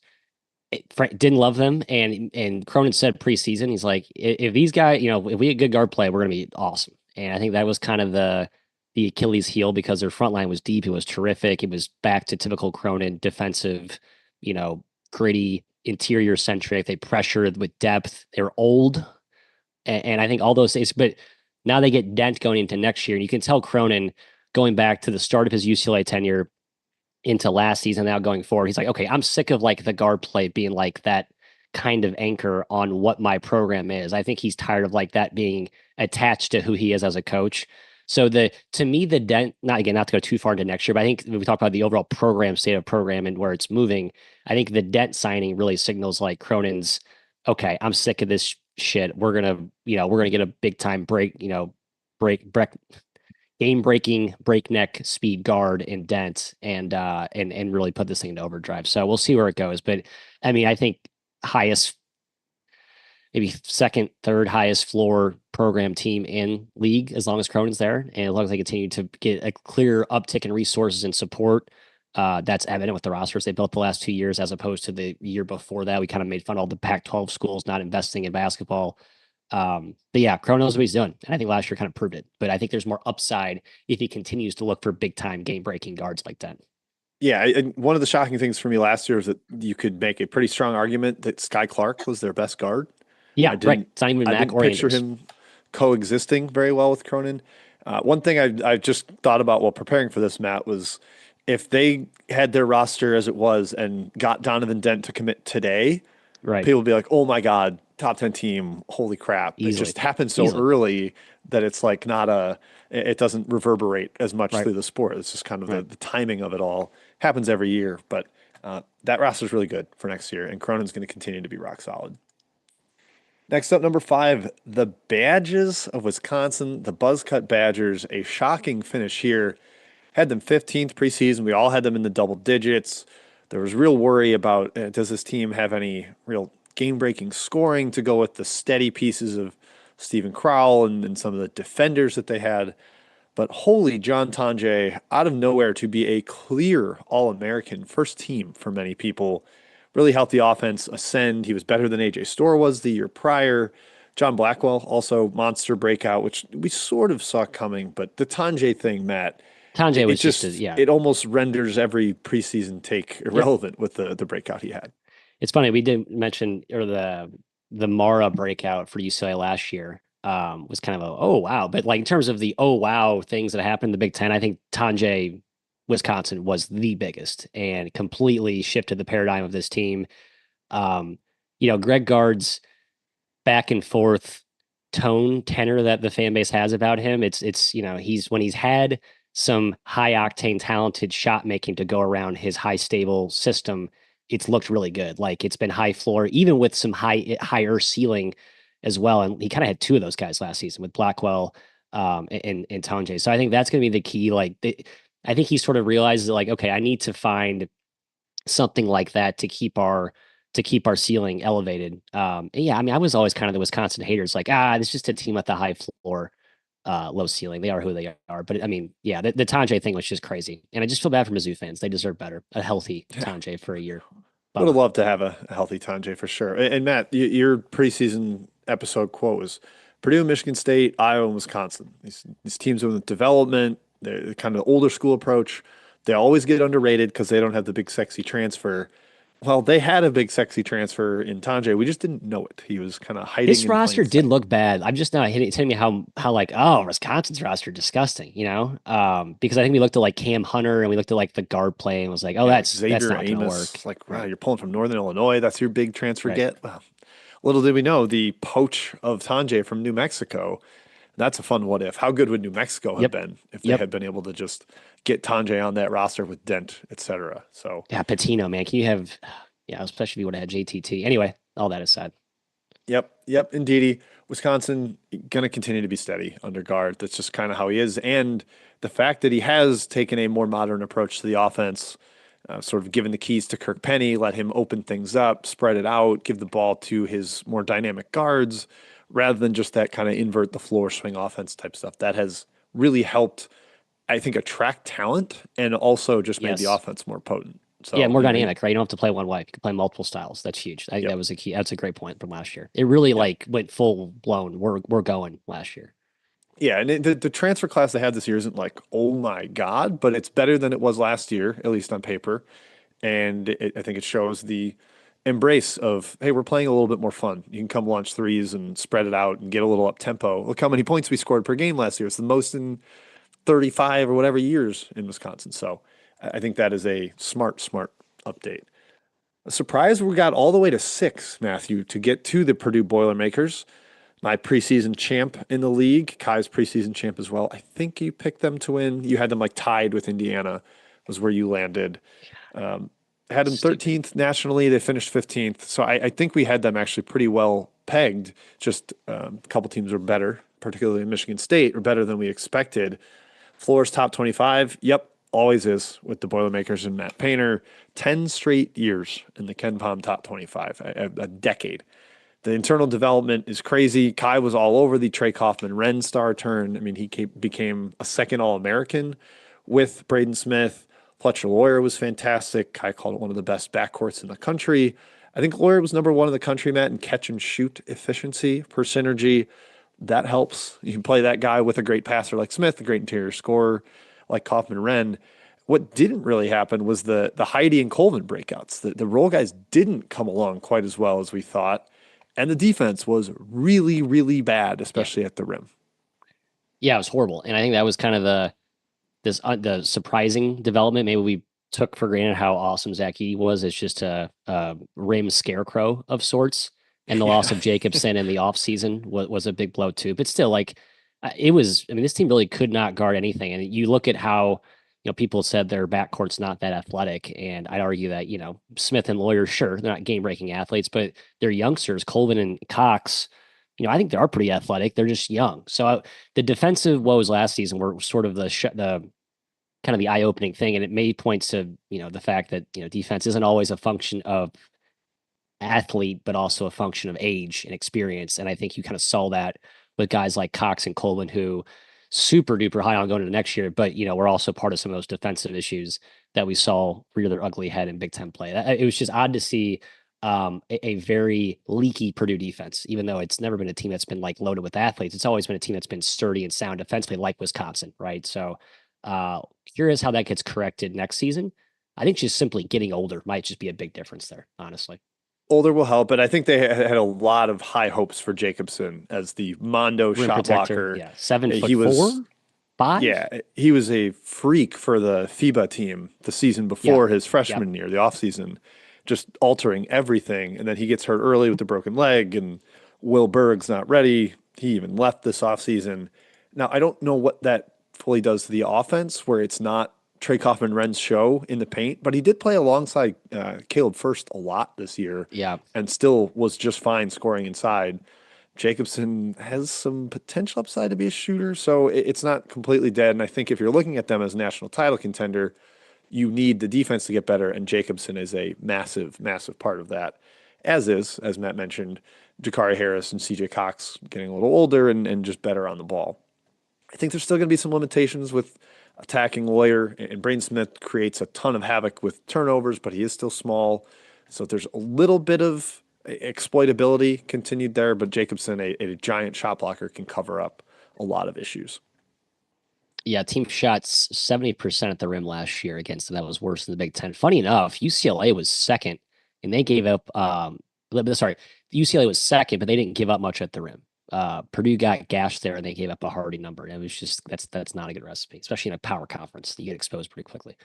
Andrews. Didn't love them, and Cronin said preseason, he's like, if these guys, if we get good guard play, we're gonna be awesome. And I think that was kind of the Achilles heel because their front line was deep. It was terrific. It was back to typical Cronin defensive, you know, gritty, interior centric. They pressured with depth. They're old, and I think all those things. But now they get dent going into next year, and you can tell Cronin going back to the start of his UCLA tenure into last season now going forward. He's like, okay, I'm sick of like the guard play being like that kind of anchor on what my program is. I think he's tired of like that being attached to who he is as a coach. So the to me the dent not again not to go too far into next year, but I think when we talk about the overall program state of program and where it's moving, I think the dent signing really signals like Cronin's okay, I'm sick of this shit. We're gonna get a big time break game breaking breakneck speed guard in Dent and really put this thing into overdrive. So we'll see where it goes. But I mean, I think highest maybe second, third highest floor program team in league as long as Cronin's there, and as long as they continue to get a clear uptick in resources and support. That's evident with the rosters they built the last 2 years, as opposed to the year before that. We kind of made fun of all the Pac-12 schools not investing in basketball. But yeah, Crow knows what he's doing, and I think last year kind of proved it. But I think there's more upside if he continues to look for big time game breaking guards like that. Yeah, and one of the shocking things for me last year is that you could make a pretty strong argument that Sky Clark was their best guard. I Yeah, right. didn't It's not even I Mac didn't or picture Anders. him coexisting very well with Cronin. One thing I just thought about while preparing for this, Matt, was if they had their roster as it was and got Donovan Dent to commit today, Right. people would be like, "Oh my God, top 10 team! Holy crap!" It Easily. just happened so Easily. early that it's like not a. It doesn't reverberate as much Right. through the sport. It's just kind of Right. the timing of it all happens every year. But that roster is really good for next year, and Cronin's going to continue to be rock solid. Next up, number five, the Badges of Wisconsin, the Buzzcut Badgers, a shocking finish here. Had them 15th preseason. We all had them in the double digits. There was real worry about does this team have any real game breaking scoring to go with the steady pieces of Stephen Crowell and some of the defenders that they had. But holy John Tanjay, out of nowhere to be a clear All American first team for many people, really helped the offense ascend. He was better than AJ Storr was the year prior. John Blackwell also monster breakout, which we sort of saw coming. But the Tanjay thing, Matt, Tanjay it was just a just yeah. it almost renders every preseason take Yep. irrelevant with the breakout he had. It's funny, we did mention or the Mara breakout for UCLA last year was kind of a oh wow. But like in terms of the oh wow things that happened in the Big Ten, I think Tanjay Wisconsin was the biggest and completely shifted the paradigm of this team. Um, Greg Gard's back and forth tone tenor that the fan base has about him. It's he's when he's had some high octane talented shot making to go around his high stable system, it's looked really good. Like it's been high floor, even with some higher ceiling as well. And he kind of had two of those guys last season with Blackwell and Tonje. So I think that's going to be the key. I think he sort of realizes like, okay, I need to find something like that to keep our ceiling elevated. And yeah, I mean, I was always kind of the Wisconsin haters, like it's just a team with a high floor, low ceiling. They are who they are. But I mean, yeah, the Tanjay thing was just crazy, and I just feel bad for Mizzou fans. They deserve better. A healthy Yeah, Tanjay for a year. would have Bummer. loved to have a healthy Tanjay for sure. And Matt, your preseason episode quote was Purdue, Michigan State, Iowa, and Wisconsin. These teams are in development. They're kind of the older school approach. They always get underrated because they don't have the big sexy transfer. Well, they had a big sexy transfer in Tanjay. We just didn't know it. He was kind of hiding This in roster plain did sight. look bad. I'm just now hitting me how like oh Wisconsin's roster disgusting, because I think we looked at like Cam Hunter and we looked at like the guard play and was like oh Yeah, like that's Xavier not going to work. Amos, like, wow, Right, you're pulling from Northern Illinois. That's your big transfer right. get. Well, little did we know the poach of Tanjay from New Mexico. That's a fun what if. How good would New Mexico have Yep, been if they yep. had been able to just get Tanjay on that roster with Dent, etc. So, Yeah, Patino, man. Can you have, yeah, especially if you would have had JTT. Anyway, all that aside. yep, indeedy. Wisconsin going to continue to be steady under guard. That's just kind of how he is. And the fact that he has taken a more modern approach to the offense, sort of given the keys to Kirk Penny, let him open things up, spread it out, give the ball to his more dynamic guards, rather than just that kind of invert the floor swing offense type stuff. That has really helped, I think, attract talent and also just made the Yes. offense more potent. Yeah, So, more you know, he, dynamic, right? You don't have to play one way. You can play multiple styles. That's huge. I think yep, that was a key. That's a great point from last year. It really yep. like went full blown. We're going last year. Yeah, and the transfer class they had this year isn't like, oh my God, but it's better than it was last year, at least on paper. And I think it shows the embrace of, hey, we're playing a little bit more fun. You can come launch threes and spread it out and get a little up tempo. Look how many points we scored per game last year. It's the most in 35 or whatever years in Wisconsin. So I think that is a smart update. A surprise, we got all the way to six, Matthew, to get to the Purdue Boilermakers. My preseason champ in the league, Kai's preseason champ as well. I think you picked them to win. You had them like tied with Indiana, was where you landed. Um, had them Stupid. 13th nationally. They finished 15th. So I think we had them actually pretty well pegged. Just a couple teams were better, particularly Michigan State, were better than we expected. Floors top 25. Yep, always is with the Boilermakers and Matt Painter. 10 straight years in the Ken Palm top 25, a decade. The internal development is crazy. Kai was all over the Trey Kaufman-Renn star turn. I mean, became a second All-American with Braden Smith. Fletcher Lawyer was fantastic. Kai called it one of the best backcourts in the country. I think Lawyer was number one in the country, Matt, in catch and shoot efficiency per synergy. That helps. You can play that guy with a great passer like Smith, a great interior scorer like Kaufman-Renn. What didn't really happen was the Heidi and Coleman breakouts. The role guys didn't come along quite as well as we thought. And the defense was really, really bad, Yeah. especially at the rim. Yeah, it was horrible. And I think that was kind of the surprising development. Maybe we took for granted how awesome Zach Edey was. It's just a rim scarecrow of sorts. And the loss Yeah. of Jacobson in the offseason was a big blow too. But still, like it was, I mean, this team really could not guard anything. And you look at how, people said their backcourt's not that athletic. And I'd argue that, Smith and Lawyer, sure, they're not game breaking athletes, but they're youngsters, Colvin and Cox. I think they are pretty athletic. They're just young. So the defensive woes last season were sort of the kind of the eye-opening thing, and it may points to the fact that defense isn't always a function of athlete, but also a function of age and experience. And I think you kind of saw that with guys like Cox and Coleman, who super duper high on going into next year, but we're also part of some of those defensive issues that we saw rear their ugly head in Big Ten play. It was just odd to see a very leaky Purdue defense, even though it's never been a team that's been like loaded with athletes. It's always been a team that's been sturdy and sound defensively, like Wisconsin, right? So, curious how that gets corrected next season. I think just simply getting older might just be a big difference there, honestly. Older will help, but I think they had a lot of high hopes for Jacobson as the Mondo Rim shot protector, blocker. yeah, seven He foot was, four, five, yeah, he was a freak for the FIBA team the season yeah, before his yep, freshman year, the offseason, just altering everything. And then he gets hurt early with the broken leg, and Will Berg's not ready. He even left this offseason. Now, I don't know what that fully does to the offense, where it's not Trey Kaufman-Renn's show in the paint, but he did play alongside Caleb First a lot this year yeah. and still was just fine scoring inside. Jacobson has some potential upside to be a shooter, so it's not completely dead. And I think if you're looking at them as a national title contender, you need the defense to get better, and Jacobson is a massive, massive part of that. As Matt mentioned, Jakari Harris and CJ Cox getting a little older and just better on the ball. I think there's still going to be some limitations with attacking Lawyer, and Braden Smith creates a ton of havoc with turnovers, but he is still small. So there's a little bit of exploitability continued there, but Jacobson, a giant shot blocker, can cover up a lot of issues. Yeah, team shots 70% at the rim last year against them. That was worse than the Big Ten. Funny enough, UCLA was second and they gave up sorry, UCLA was second, but they didn't give up much at the rim. Purdue got gashed there and they gave up a hardy number. And it was just that's not a good recipe, especially in a power conference. You get exposed pretty quickly.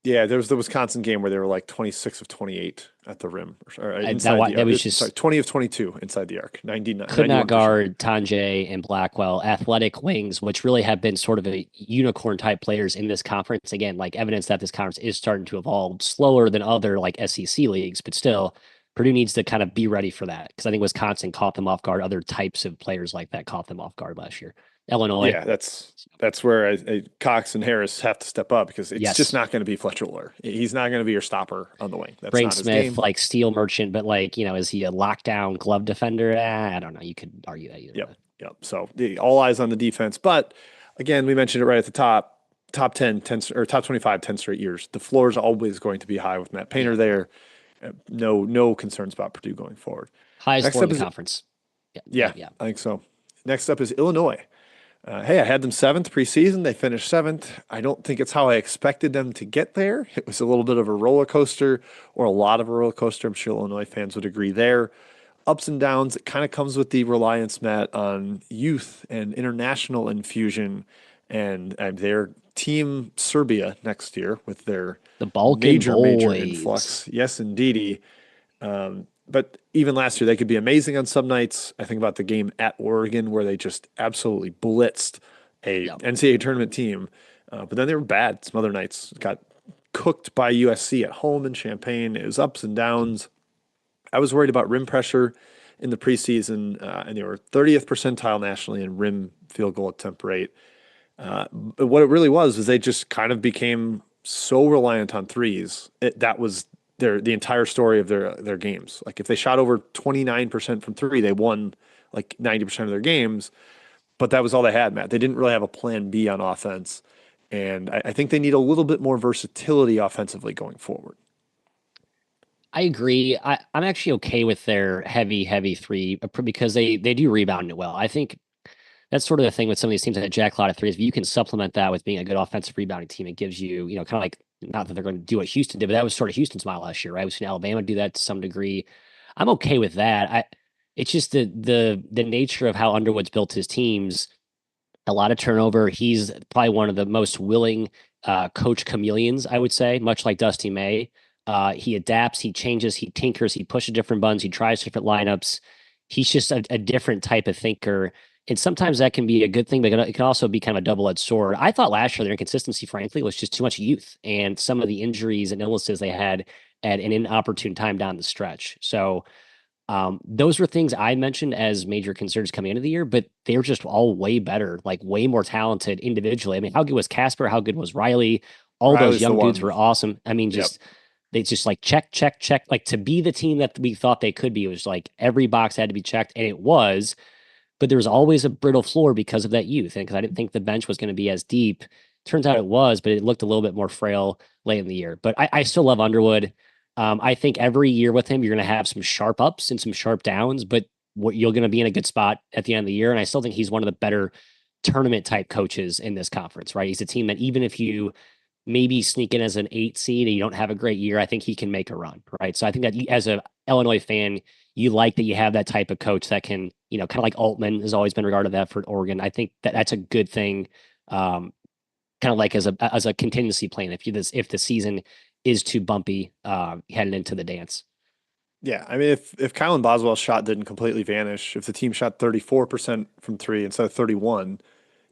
Yeah, there was the Wisconsin game where they were like 26 of 28 at the rim, or inside the That arc. was just Sorry, 20 of 22 inside the arc, 99, could not 91%. guard Tanjay and Blackwell, athletic wings, which really have been sort of a unicorn type players in this conference. Again, like evidence that this conference is starting to evolve slower than other like SEC leagues, but still, Purdue needs to kind of be ready for that because I think Wisconsin caught them off guard. Other types of players like that caught them off guard last year. Illinois, Yeah, that's where Cox and Harris have to step up because it's just yes. not going to be Fletcher Loyer. He's not going to be your stopper on the wing. That's Braden not his Smith, game. like steel merchant, but like, is he a lockdown glove defender? I don't know. You could argue that either Yep, way. yep. So all eyes on the defense. But again, we mentioned it right at the top 10 or top 25, 10 straight years. The floor is always going to be high with Matt Painter Yeah. there. No concerns about Purdue going forward. Highest Next score in up the is, conference. Yeah, yeah, yeah. I think so. Next up is Illinois. Hey, I had them seventh preseason. They finished seventh. I don't think it's how I expected them to get there. It was a little bit of a roller coaster, or a lot of a roller coaster. I'm sure Illinois fans would agree there. Ups and downs. It kind of comes with the reliance, Matt, on youth and international infusion, and their team Serbia next year with their The Balkan major boys. influx. Yes, indeedy. But even last year, they could be amazing on some nights. I think about the game at Oregon where they just absolutely blitzed a Yep. NCAA tournament team. But then they were bad some other nights. Got cooked by USC at home in Champaign. It was ups and downs. I was worried about rim pressure in the preseason, and they were 30th percentile nationally in rim field goal attempt rate. But what it really was they just kind of became so reliant on threes. That was the entire story of their games. Like if they shot over 29% from three, they won like 90% of their games. But that was all they had, Matt. They didn't really have a plan B on offense. And I think they need a little bit more versatility offensively going forward. I agree. I'm actually okay with their heavy three because they do rebound it well. I think that's sort of the thing with some of these teams that jack a lot of threes. If you can supplement that with being a good offensive rebounding team, it gives you, kind of like not that they're going to do what Houston did, but that was sort of Houston's model last year, right? We've seen Alabama do that to some degree. I'm okay with that. It's just the nature of how Underwood's built his teams, a lot of turnover. He's probably one of the most willing coach chameleons, I would say, much like Dusty May. He adapts, he changes, he tinkers, he pushes different buttons, he tries different lineups. He's just a different type of thinker. And sometimes that can be a good thing, but it can also be kind of a double-edged sword. I thought last year their inconsistency, frankly, was just too much youth and some of the injuries and illnesses they had at an inopportune time down the stretch. So those were things I mentioned as major concerns coming into the year, but they were just all way better, like way more talented individually. I mean, how good was Casper? How good was Riley? All those Riley's the young dudes one. were awesome. I mean, Yep. just they just like check. Like to be the team that we thought they could be, it was like every box had to be checked, and it was. But there was always a brittle floor because of that youth, and because I didn't think the bench was going to be as deep. Turns out it was, but it looked a little bit more frail late in the year. But I still love Underwood. I think every year with him, you're going to have some sharp ups and some sharp downs, but you're going to be in a good spot at the end of the year. And I still think he's one of the better tournament type coaches in this conference, right? He's a team that even if you maybe sneak in as an 8 seed and you don't have a great year, I think he can make a run, right? So I think that as a Illinois fan, you like that you have that type of coach that can, kind of like Altman has always been regarded that for Oregon. I think that that's a good thing, kind of like as a contingency plan if the season is too bumpy heading into the dance. Yeah, I mean, if Kylan Boswell's shot didn't completely vanish, if the team shot 34% from three instead of 31,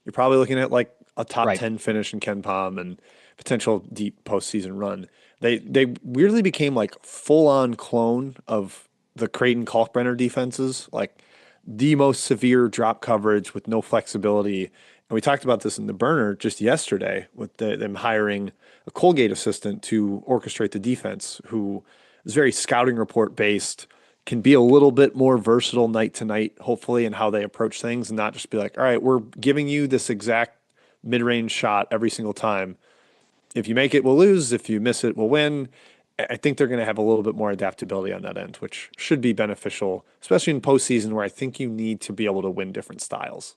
you're probably looking at like a top Right. 10 finish in Ken Palm and potential deep postseason run. They weirdly became like full on clone of the Creighton Kalkbrenner defenses, like the most severe drop coverage with no flexibility. And we talked about this in the burner just yesterday with them hiring a Colgate assistant to orchestrate the defense, who is very scouting report based, can be a little bit more versatile night to night, hopefully, in how they approach things and not just be like, all right, we're giving you this exact mid range shot every single time. If you make it, we'll lose. If you miss it, we'll win. I think they're going to have a little bit more adaptability on that end, which should be beneficial, especially in postseason where I think you need to be able to win different styles.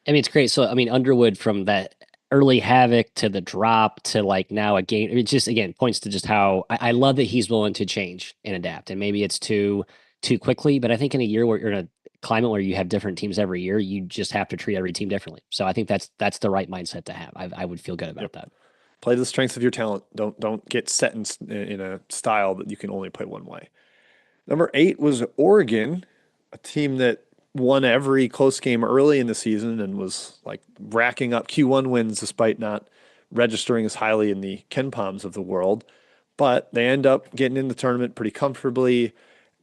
I mean, it's great. So, I mean, Underwood from that early havoc to the drop to like now a game, it just again points to just how I love that he's willing to change and adapt. And maybe it's too quickly, but I think in a year where you're in a climate where you have different teams every year, you just have to treat every team differently. So I think that's the right mindset to have. I would feel good Yep. about that. Play to the strengths of your talent. Don't get set in a style that you can only play one way. Number 8 was Oregon, a team that won every close game early in the season and was like racking up Q1 wins despite not registering as highly in the Ken Palms of the world. But they end up getting in the tournament pretty comfortably.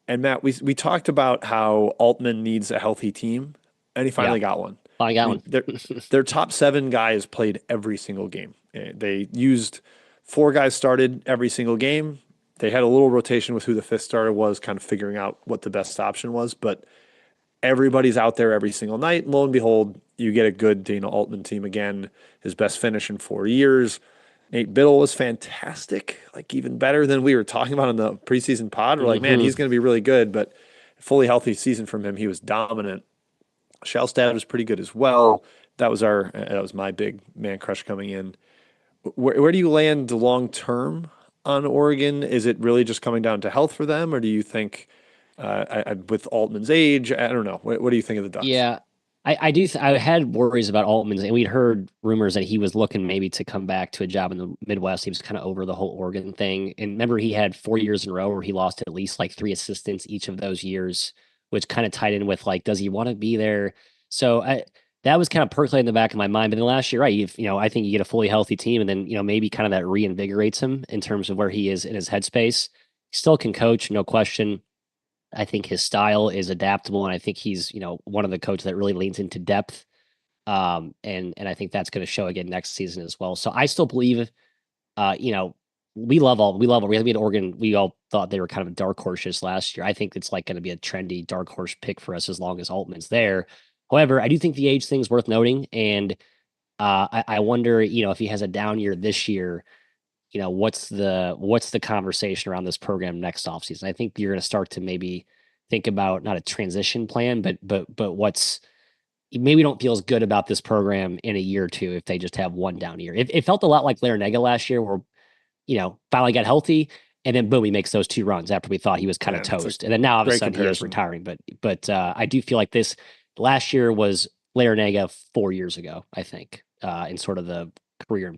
And Matt, we talked about how Altman needs a healthy team, and he Yeah, finally got one. finally I got mean, one. their top 7 guys played every single game. They used 4 guys started every single game. They had a little rotation with who the fifth starter was, kind of figuring out what the best option was. But everybody's out there every single night. And lo and behold, you get a good Dana Altman team again. His best finish in 4 years. Nate Biddle was fantastic, like even better than we were talking about in the preseason pod. We're like, man, Hmm. he's going to be really good, but fully healthy season from him, he was dominant. Shalstad was pretty good as well. That was my big man crush coming in. Where do you land long term on Oregon? Is it really just coming down to health for them, or do you think with Altman's age, I don't know. What do you think of the Ducks? Yeah, I do. I had worries about Altman's, and we'd heard rumors that he was looking maybe to come back to a job in the Midwest. He was kind of over the whole Oregon thing. And remember, he had 4 years in a row where he lost at least like three assistants each of those years, which kind of tied in with like, does he want to be there? So that was kind of percolating in the back of my mind. But then last year, right, I think you get a fully healthy team, and then maybe kind of that reinvigorates him in terms of where he is in his headspace. He still can coach, no question. I think his style is adaptable, and I think he's one of the coaches that really leans into depth. And I think that's going to show again next season as well. So I still believe, uh, you know, we had Oregon. We all thought they were kind of dark horses last year. I think it's like going to be a trendy dark horse pick for us as long as Altman's there. However, I do think the age thing's worth noting, and I wonder, if he has a down year this year, what's the conversation around this program next offseason? I think you're going to start to maybe think about not a transition plan, but what's maybe we don't feel as good about this program in a year or two if they just have one down year. It felt a lot like Larinaga last year, where finally got healthy, and then boom, he makes those two runs after we thought he was kind of Yeah, that's a toast, and then now all of a great sudden he is comparison. retiring. But I do feel like this last year was Larinaga 4 years ago, I think, in sort of the career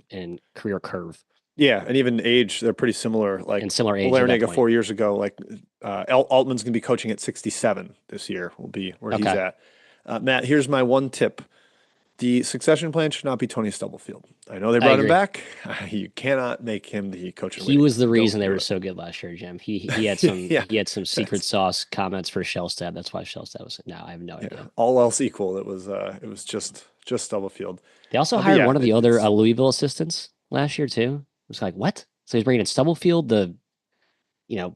curve Yeah, and even age, they're pretty similar. Like and similar age at that Larinaga point. 4 years ago, like Altman's going to be coaching at 67 this year, will be where he's Okay. at. Matt, here's my one tip. The succession plan should not be Tony Stubblefield. I know they I brought him agree. back. You cannot make him the coach of He Lady. was the Don't reason they do were it. so good last year, Jim. He had some Yeah, he had some secret that's sauce comments for Shellstad. That's why Shellstad was no, I have no yeah. idea. All else equal, it was just Stubblefield. They also But hired yeah, one of the it, other it's Louisville assistants last year too. It was like, what? So he's bringing in Stubblefield. The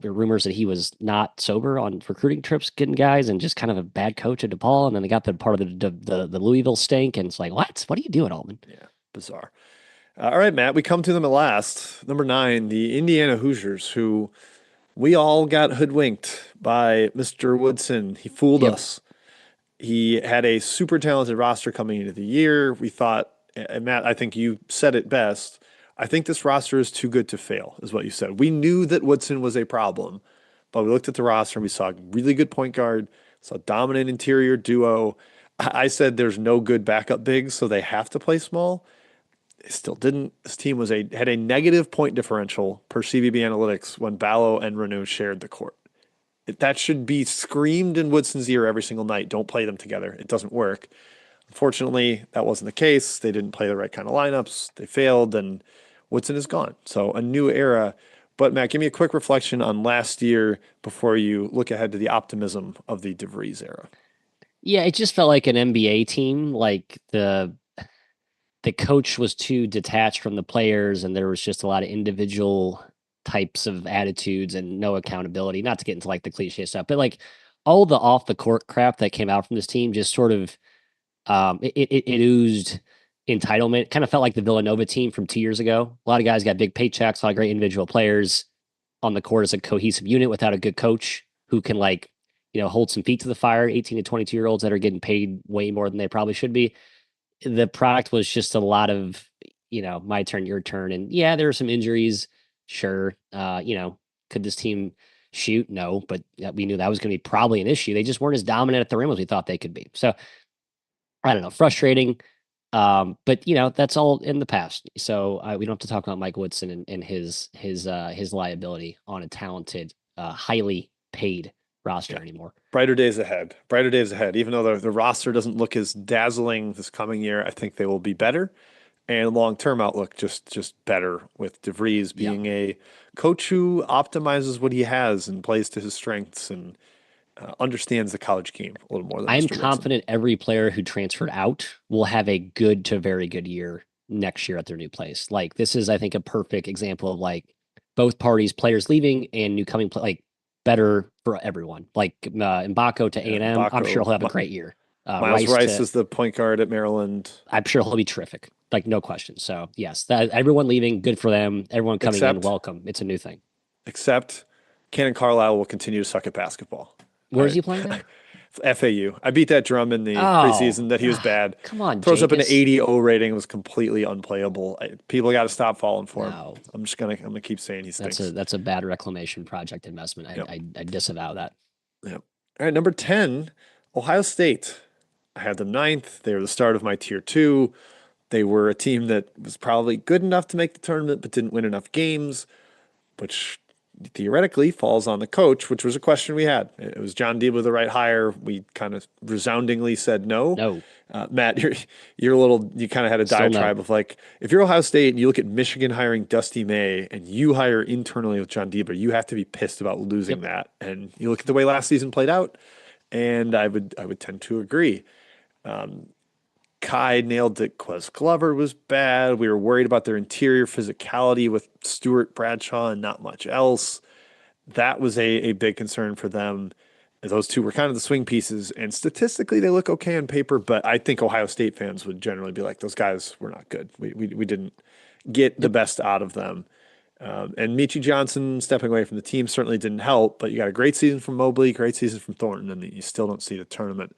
rumors that he was not sober on recruiting trips, getting guys, and just kind of a bad coach at DePaul. And then they got the part of the Louisville stink, and it's like, what? What are you doing, Altman? yeah, bizarre. All right, Matt, we come to them at last. Number 9, the Indiana Hoosiers, who we all got hoodwinked by Mr. Woodson. He fooled Yep. us. He had a super talented roster coming into the year. We thought, and Matt, I think you said it best. I think this roster is too good to fail, is what you said. We knew that Woodson was a problem, but we looked at the roster and we saw a really good point guard, saw dominant interior duo. I said there's no good backup bigs, so they have to play small. They still didn't. This team had a negative point differential per CVB analytics when Ballo and Reneau shared the court. That should be screamed in Woodson's ear every single night. Don't play them together. It doesn't work. Unfortunately, that wasn't the case. They didn't play the right kind of lineups. They failed, and Woodson is gone. So a new era. But Matt, give me a quick reflection on last year before you look ahead to the optimism of the DeVries era. Yeah, it just felt like an NBA team. Like the coach was too detached from the players, and there was just a lot of individual types of attitudes and no accountability. Not to get into like the cliche stuff, but like all the off the court crap that came out from this team just sort of it oozed entitlement. Kind of felt like the Villanova team from 2 years ago. A lot of guys got big paychecks, a lot of great individual players on the court as a cohesive unit without a good coach who can hold some feet to the fire. 18 to 22-year-olds that are getting paid way more than they probably should be. The product was just a lot of, my turn, your turn. And yeah, there were some injuries. Sure. Could this team shoot? No, but we knew that was going to be probably an issue. They just weren't as dominant at the rim as we thought they could be. So I don't know, frustrating. But that's all in the past. So we don't have to talk about Mike Woodson and his liability on a talented, highly paid roster Yeah. anymore. Brighter days ahead. Brighter days ahead. Even though the roster doesn't look as dazzling this coming year, I think they will be better. And long-term outlook just better with DeVries Yeah. being a coach who optimizes what he has and plays to his strengths and understands the college game a little more than I'm Mr. Woodson. confident every player who transferred out will have a good to very good year next year at their new place. Like this is, I think, a perfect example of like both parties, players leaving and new coming, like better for everyone. Like Mbako to Yeah, A&M, I'm sure Baco, he'll have a great year. Miles Rice Rice to, is the point guard at Maryland, I'm sure he'll be terrific. Like no question. So yes, that everyone leaving, good for them. Everyone coming in, except welcome. It's a new thing. except Cannon Carlisle will continue to suck at basketball. Where's I he playing now? FAU. I beat that drum in the Oh, preseason that he was bad. come on, Throws up an Jankus. 80 O rating, was completely unplayable. People got to stop falling for him. No, I'm gonna keep saying he that's a stinks. that's a bad reclamation project investment. Yep. I disavow that. Yep. All right, number 10, Ohio State. I had them ninth. They were the start of my tier two. They were a team that was probably good enough to make the tournament, but didn't win enough games, which theoretically falls on the coach, which was a question we had. It was John Diebler the right hire. We kind of resoundingly said no. No, Matt, you're a little. You kind of had a still no. diatribe of like, if you're Ohio State and you look at Michigan hiring Dusty May and you hire internally with John Diebler, you have to be pissed about losing Yep. that. And you look at the way last season played out, and I would tend to agree. Kai nailed that Quez Glover was bad. We were worried about their interior physicality with Stewart Bradshaw and not much else. That was a big concern for them. Those two were kind of the swing pieces, and statistically they look okay on paper, but I think Ohio State fans would generally be like, those guys were not good. We didn't get the Yep. best out of them. And Michie Johnson stepping away from the team certainly didn't help, but you got a great season from Mobley, great season from Thornton, and you still don't see the tournament.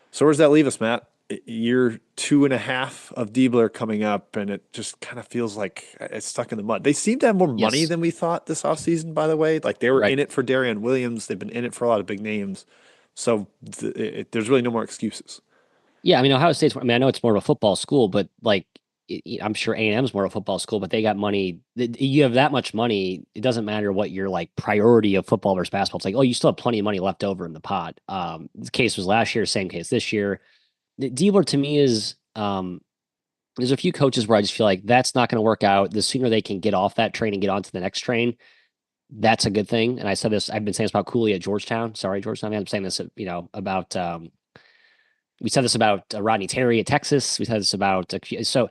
So where does that leave us, Matt? Year two and a half of Diebler coming up, and it just kind of feels like it's stuck in the mud. They seem to have more money Yes. than we thought this offseason, by the way. Like they were Right. in it for Darian Williams. They've been in it for a lot of big names. So there's really no more excuses. Yeah, I mean Ohio State's. I mean, I know it's more of a football school, but like I'm sure A&M's more of a football school, but they got money. You have that much money. It doesn't matter what your like priority of football versus basketball. It's like, oh, you still have plenty of money left over in the pot. The case was last year, same case this year. The Diebler to me is there's a few coaches where I just feel like that's not going to work out. The sooner they can get off that train and get onto the next train, that's a good thing. And I said this, I've been saying this about Cooley at Georgetown. Sorry, Georgetown. I'm saying this, about we said this about Rodney Terry at Texas. We said this about so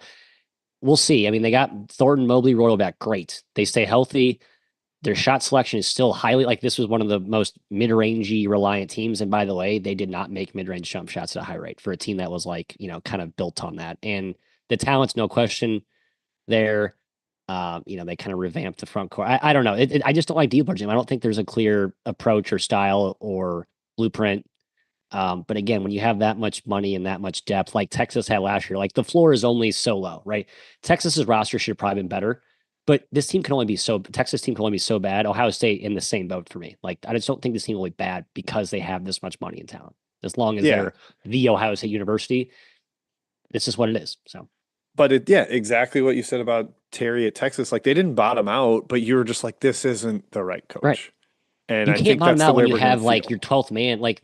we'll see. I mean, they got Thornton, Mobley, Royal back. Great. They stay healthy. Their shot selection is still highly like this was one of the most mid-rangey reliant teams. And by the way, they did not make mid-range jump shots at a high rate for a team that was like, kind of built on that. And the talent's no question there. They kind of revamped the front court. I don't know. I just don't like Diebler, Jim. I don't think there's a clear approach or style or blueprint. But again, when you have that much money and that much depth, like Texas had last year, like the floor is only so low, right? Texas's roster should have probably been better, but this team can only be so Texas team can only be so bad. Ohio State in the same boat for me. Like I just don't think this team will be bad because they have this much money and talent. As long as Yeah. they're the Ohio State University, this is what it is. So But yeah, exactly what you said about Terry at Texas. Like they didn't bottom out, but you were just like, this isn't the right right. coach. And You I can't think bottom that's the out when way you we're going to have like feel. your 12th man, like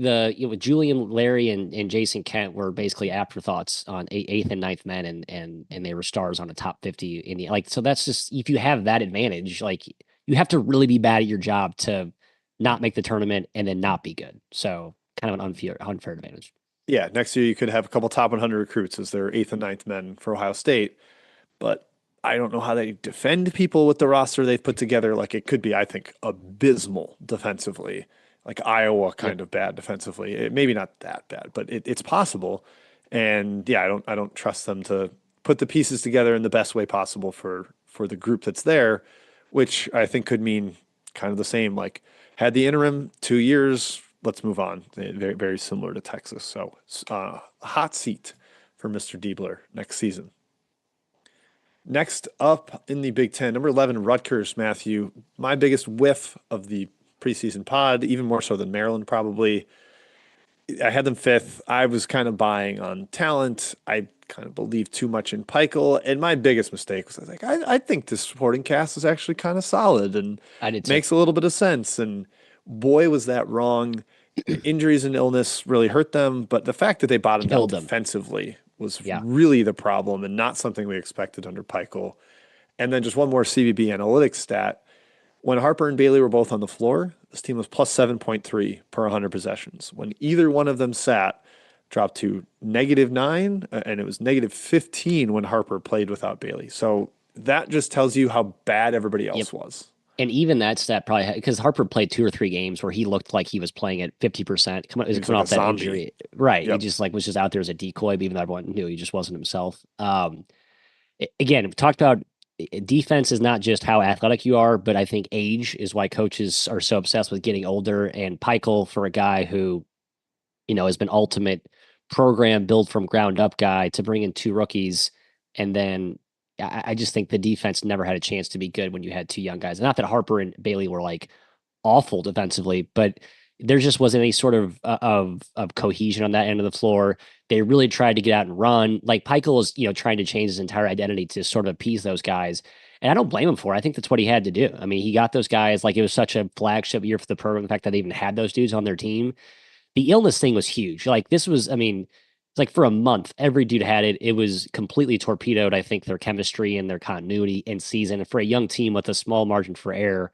Julian, Larry, and Jason Kent were basically afterthoughts on eighth and ninth men, and they were stars on a top 50 in the like. So that's just if you have that advantage, like you have to really be bad at your job to not make the tournament and then not be good. So kind of an unfair advantage. Yeah, next year you could have a couple top 100 recruits as their eighth and ninth men for Ohio State. But I don't know how they defend people with the roster they've put together. Like it could be, I think, abysmal defensively, like Iowa Yep. kind of bad defensively. Maybe not that bad, but it's possible. And yeah, I don't trust them to put the pieces together in the best way possible for the group that's there, which I think could mean kind of the same. Like had the interim 2 years, let's move on. Very very similar to Texas. So hot seat for Mr. Diebler next season. Next up in the Big Ten, number 11, Rutgers, Matthew. My biggest whiff of the preseason pod, even more so than Maryland, probably. I had them fifth. I was kind of buying on talent. I kind of believed too much in Peichel. And my biggest mistake was I was like, I think this supporting cast is actually kind of solid and I did too. makes a little bit of sense. And boy, was that wrong. Injuries and illness really hurt them. But the fact that they bottomed out Killed them. defensively was Yeah. really the problem and not something we expected under Peichel. And then just one more CBB analytics stat. When Harper and Bailey were both on the floor, this team was plus 7.3 per 100 possessions. When either one of them sat, dropped to -9, and it was -15 when Harper played without Bailey. So that just tells you how bad everybody Yep. else was. And even that stat probably because Harper played 2 or 3 games where he looked like he was playing at 50%. He Is was coming like a off that zombie. injury, right? He Yep. just like was just out there as a decoy, but even though everyone knew he just wasn't himself. Again, we talked about defense is not just how athletic you are, but I think age is why coaches are so obsessed with getting older. And Peichel, for a guy who has been ultimate program build from ground up guy to bring in two rookies, and then I just think the defense never had a chance to be good when you had two young guys. Not that Harper and Bailey were like awful defensively, but there just wasn't any sort of cohesion on that end of the floor. They really tried to get out and run. Like Peichel was, trying to change his entire identity to sort of appease those guys. And I don't blame him for it. I think that's what he had to do. I mean, he got those guys like it was such a flagship year for the program. The fact that they even had those dudes on their team. The illness thing was huge. Like this was, I mean, it's like for a month, every dude had it. It was completely torpedoed, I think, their chemistry and their continuity in season. And for a young team with a small margin for error,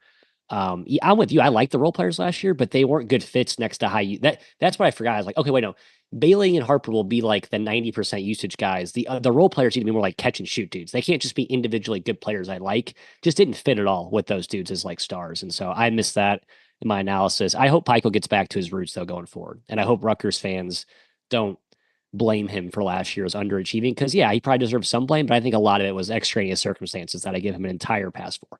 yeah, I'm with you. I liked the role players last year, but they weren't good fits next to how you that's what I forgot. I was like, okay, wait, no. Bailey and Harper will be like the 90% usage guys. The role players need to be more like catch and shoot dudes. They can't just be individually good players I like. Just didn't fit at all with those dudes as like stars. And so I missed that in my analysis. I hope Pikel gets back to his roots though going forward. And I hope Rutgers fans don't blame him for last year's underachieving because yeah, he probably deserves some blame, but I think a lot of it was extraneous circumstances that I give him an entire pass for.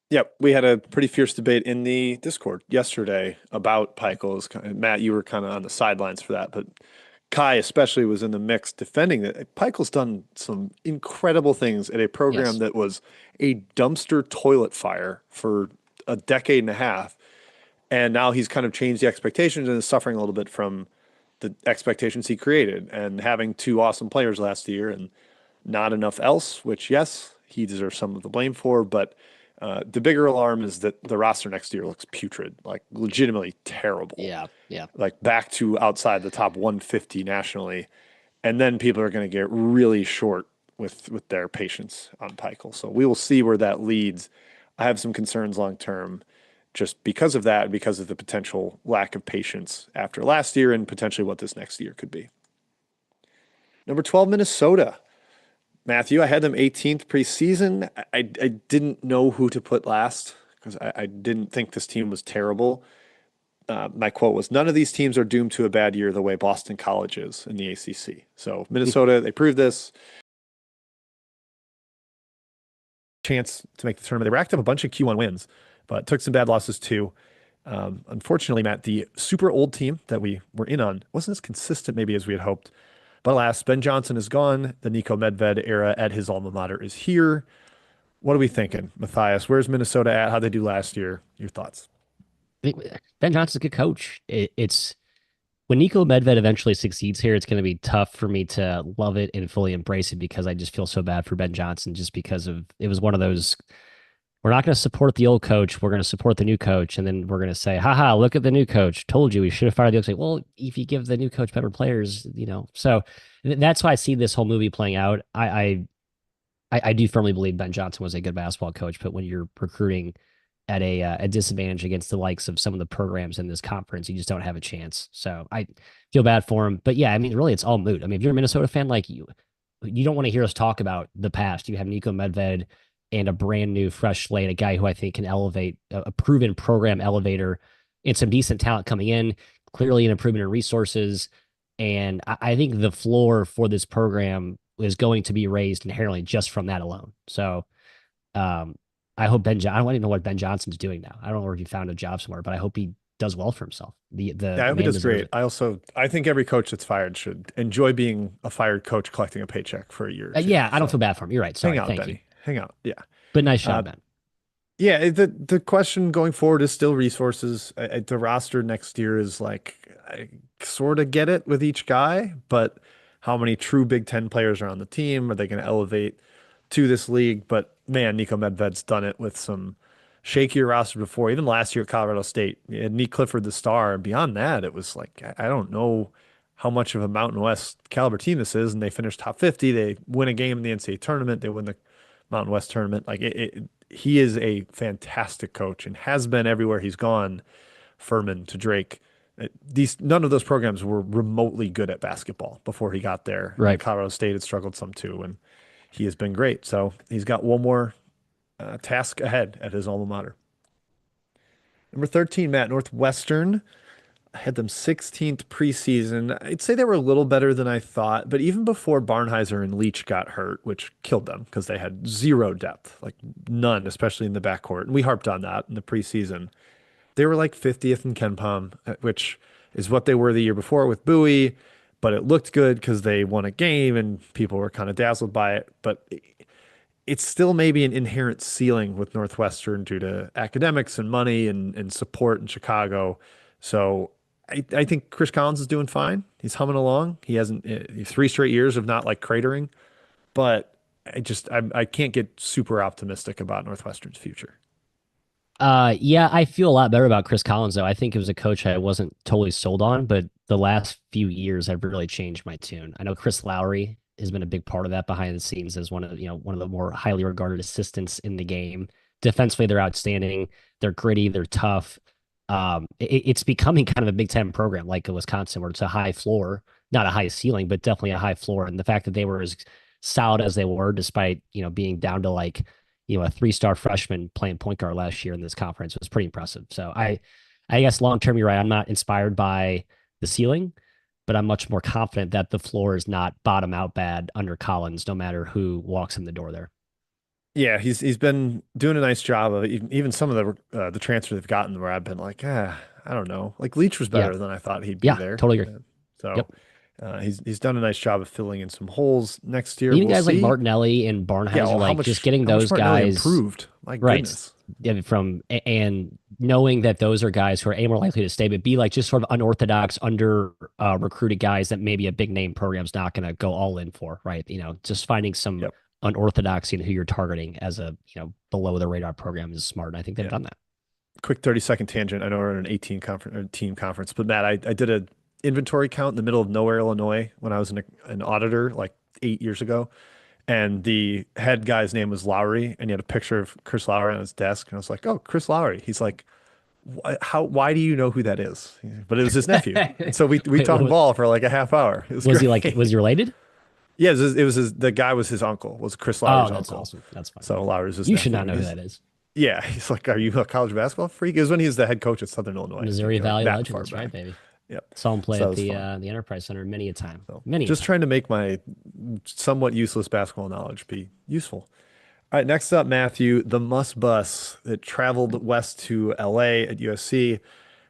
Yep, we had a pretty fierce debate in the Discord yesterday about Pikel's. Matt, you were kind of on the sidelines for that, but Kai especially was in the mix defending that. Pikel's done some incredible things at a program Yes. that was a dumpster toilet fire for a decade and a half, and now he's kind of changed the expectations and is suffering a little bit from the expectations he created and having two awesome players last year and not enough else, which, yes, he deserves some of the blame for. But the bigger alarm is that the roster next year looks putrid, like legitimately terrible, Yeah. Yeah. like back to outside the top 150 nationally. And then people are going to get really short with their patience on Pikel. So we will see where that leads. I have some concerns long term just because of that, because of the potential lack of patience after last year and potentially what this next year could be. Number 12, Minnesota. Matthew, I had them 18th preseason. I didn't know who to put last because I didn't think this team was terrible. My quote was, none of these teams are doomed to a bad year the way Boston College is in the ACC. So Minnesota, they proved this. Chance to make the tournament. They racked up a bunch of Q1 wins, but took some bad losses too. Unfortunately, Matt, the super old team that we were in on wasn't as consistent maybe as we had hoped. But alas, Ben Johnson is gone. The Nico Medved era at his alma mater is here. What are we thinking, Matthias? Where's Minnesota at? How'd they do last year? Your thoughts? Ben Johnson's a good coach. It's when Nico Medved eventually succeeds here, it's going to be tough for me to love it and fully embrace it because I just feel so bad for Ben Johnson just because of it was one of those we're not going to support the old coach. We're going to support the new coach. And then we're going to say, haha, look at the new coach. Told you we should have fired the old coach. Well, if you give the new coach better players, So that's why I see this whole movie playing out. I do firmly believe Ben Johnson was a good basketball coach, but when you're recruiting at a disadvantage against the likes of some of the programs in this conference, you just don't have a chance. So I feel bad for him. But yeah, I mean, really, it's all moot. I mean, if you're a Minnesota fan, like you don't want to hear us talk about the past. You have Nico Medved and a brand new, fresh slate, a guy who I think can elevate a proven program elevator and some decent talent coming in, clearly an improvement in resources. And I think the floor for this program is going to be raised inherently just from that alone. So um, I hope I don't even know what Ben Johnson's doing now. I don't know if he found a job somewhere, but I hope he does well for himself. Yeah, I The hope he man does deserves great. it. I think every coach that's fired should enjoy being a fired coach collecting a paycheck for a year or two. Yeah, I don't So feel bad for him. You're right. hang Sorry. out, Thank you. Benny. Hang out. Yeah. But nice Uh, job, Ben. Yeah, the question going forward is still resources. The roster next year is like I sort of get it with each guy, but how many true Big Ten players are on the team? Are they going to elevate to this league? But man, Nico Medved's done it with some shakier roster before. Even last year at Colorado State, and Nick Clifford the star. And beyond that, it was like I don't know how much of a Mountain West caliber team this is, and they finished top 50. They win a game in the NCAA tournament. They win the Mountain West tournament. He is a fantastic coach and has been everywhere he's gone. Furman to Drake. These none of those programs were remotely good at basketball before he got there, and Right. Colorado State had struggled some too, and he has been great. So he's got one more task ahead at his alma mater. Number 13, Matt, Northwestern. I had them 16th preseason. I'd say they were a little better than I thought, but even before Barnheiser and Leach got hurt, which killed them because they had zero depth, like none, especially in the backcourt. And we harped on that in the preseason. They were like 50th in Ken Palm, which is what they were the year before with Bowie, but it looked good because they won a game and people were kind of dazzled by it. But it's still maybe an inherent ceiling with Northwestern due to academics and money and support in Chicago. So I think Chris Collins is doing fine. He's humming along. He hasn't 3 straight years of not like cratering, but I can't get super optimistic about Northwestern's future. Yeah, I feel a lot better about Chris Collins though. I think it was a coach I wasn't totally sold on, but the last few years have really changed my tune. I know Chris Lowry has been a big part of that behind the scenes as one of the more highly regarded assistants in the game. Defensively, they're outstanding. They're gritty. They're tough. It's becoming kind of a Big Ten program like Wisconsin, where it's a high floor not a high ceiling, but definitely a high floor. And the fact that they were as solid as they were, despite, being down to like, a 3-star freshman playing point guard last year in this conference was pretty impressive. So I guess long term, you're right. I'm not inspired by the ceiling, but I'm much more confident that the floor is not bottom out bad under Collins, no matter who walks in the door there. Yeah, he's been doing a nice job of it. Even some of the transfer they've gotten where I've been like, I don't know. Like Leach was Yeah. better than I thought he'd be Yeah. there. Totally agree. So Yep. he's done a nice job of filling in some holes. Next year Even we'll guys like see. Martinelli and Yeah, Barnhizer, well, like just getting how much those Martinelli guys improved? My right. goodness. Yeah, and knowing that those are guys who are A, more likely to stay, but B, like just sort of unorthodox, under recruited guys that maybe a big name program's not going to go all in for, right? Just finding some Yep. unorthodoxy in who you're targeting as a, below the radar program is smart. And I think they've Yeah. done that. Quick 30-second tangent. I know we're in an 18 conference or team conference, but Matt, I did a inventory count in the middle of nowhere, Illinois, when I was an auditor like 8 years ago. And the head guy's name was Lowry, and he had a picture of Chris Lowry on his desk. And I was like, "Oh, Chris Lowry." He's like, Why do you know who that is?" But it was his nephew, and so we Wait, talked ball for like a half hour. It was was he like, was great. he related? Yeah, the guy was his uncle, was Chris Oh, Lowry's that's uncle. awesome. That's fun. So Lowry's his You should nephew, not and know who that is. he's like, "Are you a college basketball freak?" It was when he was the head coach at Southern Illinois. I think Missouri like Valley that far legend. That's right, back. baby. Yep. Saw him play So that at was fun. the Enterprise Center many a time. So Many a just time. trying to make my somewhat useless basketball knowledge be useful. All right, next up, Matthew, the Must Bus that traveled west to LA at USC,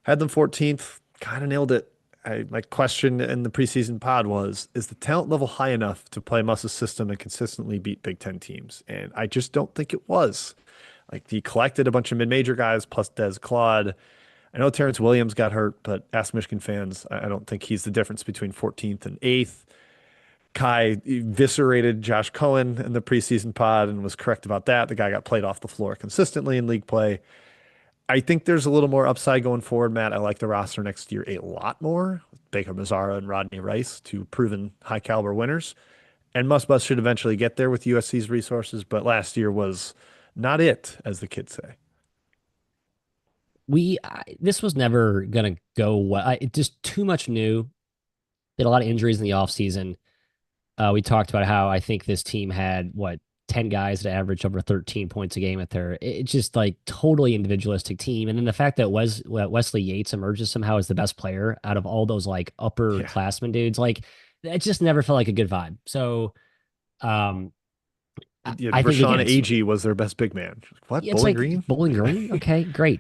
had them 14th, kind of nailed it. My question in the preseason pod was, is the talent level high enough to play Muss's system and consistently beat Big Ten teams? And I just don't think it was. Like he collected a bunch of mid-major guys plus Des Claude. I know Terrence Williams got hurt, but ask Michigan fans, I don't think he's the difference between 14th and 8th. Kai eviscerated Josh Cohen in the preseason pod and was correct about that. The guy got played off the floor consistently in league play. I think there's a little more upside going forward, Matt. I like the roster next year a lot more. Baker Mazzara and Rodney Rice, two proven high caliber winners. And Bus should eventually get there with USC's resources, but last year was not it, as the kids say. This was never gonna go well. It just too much new. Did a lot of injuries in the offseason. We talked about how I think this team had 10 guys that averaged over 13 points a game at their. It's just like totally individualistic team. And then the fact that Wesley Yates emerges somehow as the best player out of all those like Yeah. upperclassmen dudes, like it just never felt like a good vibe. So um Yeah, I think again Rashawn it's Agee was their best big man. What? it's Bowling like Green? Bowling Green. Okay, great.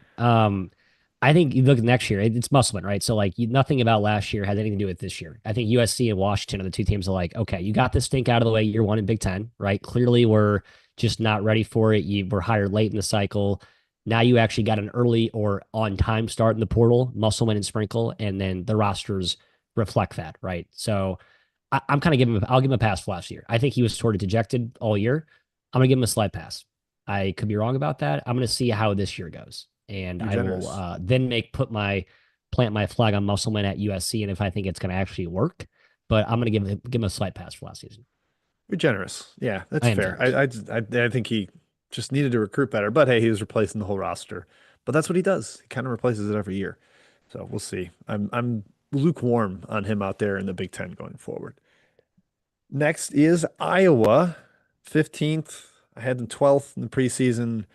I think you look at next year, it's Musselman, right? So like nothing about last year has anything to do with this year. I think USC and Washington are the two teams that are like, okay, you got this stink out of the way year one in Big Ten, right? Clearly we're just not ready for it. You were hired late in the cycle. Now you actually got an early or on time start in the portal, Musselman and Sprinkle, and then the rosters reflect that, right? So I'm kind of I'll give him a pass for last year. I think he was sort of dejected all year. I'm gonna give him a slight pass. I could be wrong about that. I'm gonna see how this year goes, and You're I will generous. then plant my flag on Musselman at USC, and if I think it's gonna actually work, but I'm gonna give him a slight pass for last season. You're generous. Yeah, that's I am fair. generous. I think he just needed to recruit better, but hey, he was replacing the whole roster. But that's what he does. He kind of replaces it every year. So we'll see. I'm lukewarm on him out there in the Big Ten going forward. Next is Iowa, 15th. I had them 12th in the preseason.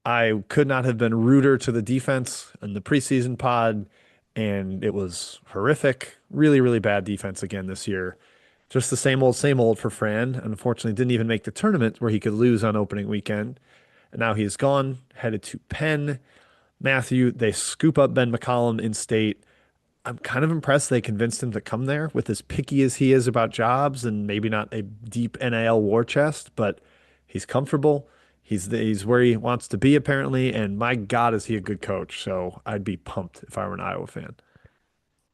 I could not have been ruder to the defense in the preseason pod, and it was horrific. Really, really bad defense again this year. Just the same old for Fran. Unfortunately, didn't even make the tournament where he could lose on opening weekend. And now he's gone, headed to Penn. Matthew, they scoop up Ben McCollum in state. I'm kind of impressed they convinced him to come there with as picky as he is about jobs and maybe not a deep NIL war chest, but he's comfortable. He's where he wants to be apparently, and my God, is he a good coach? So I'd be pumped if I were an Iowa fan.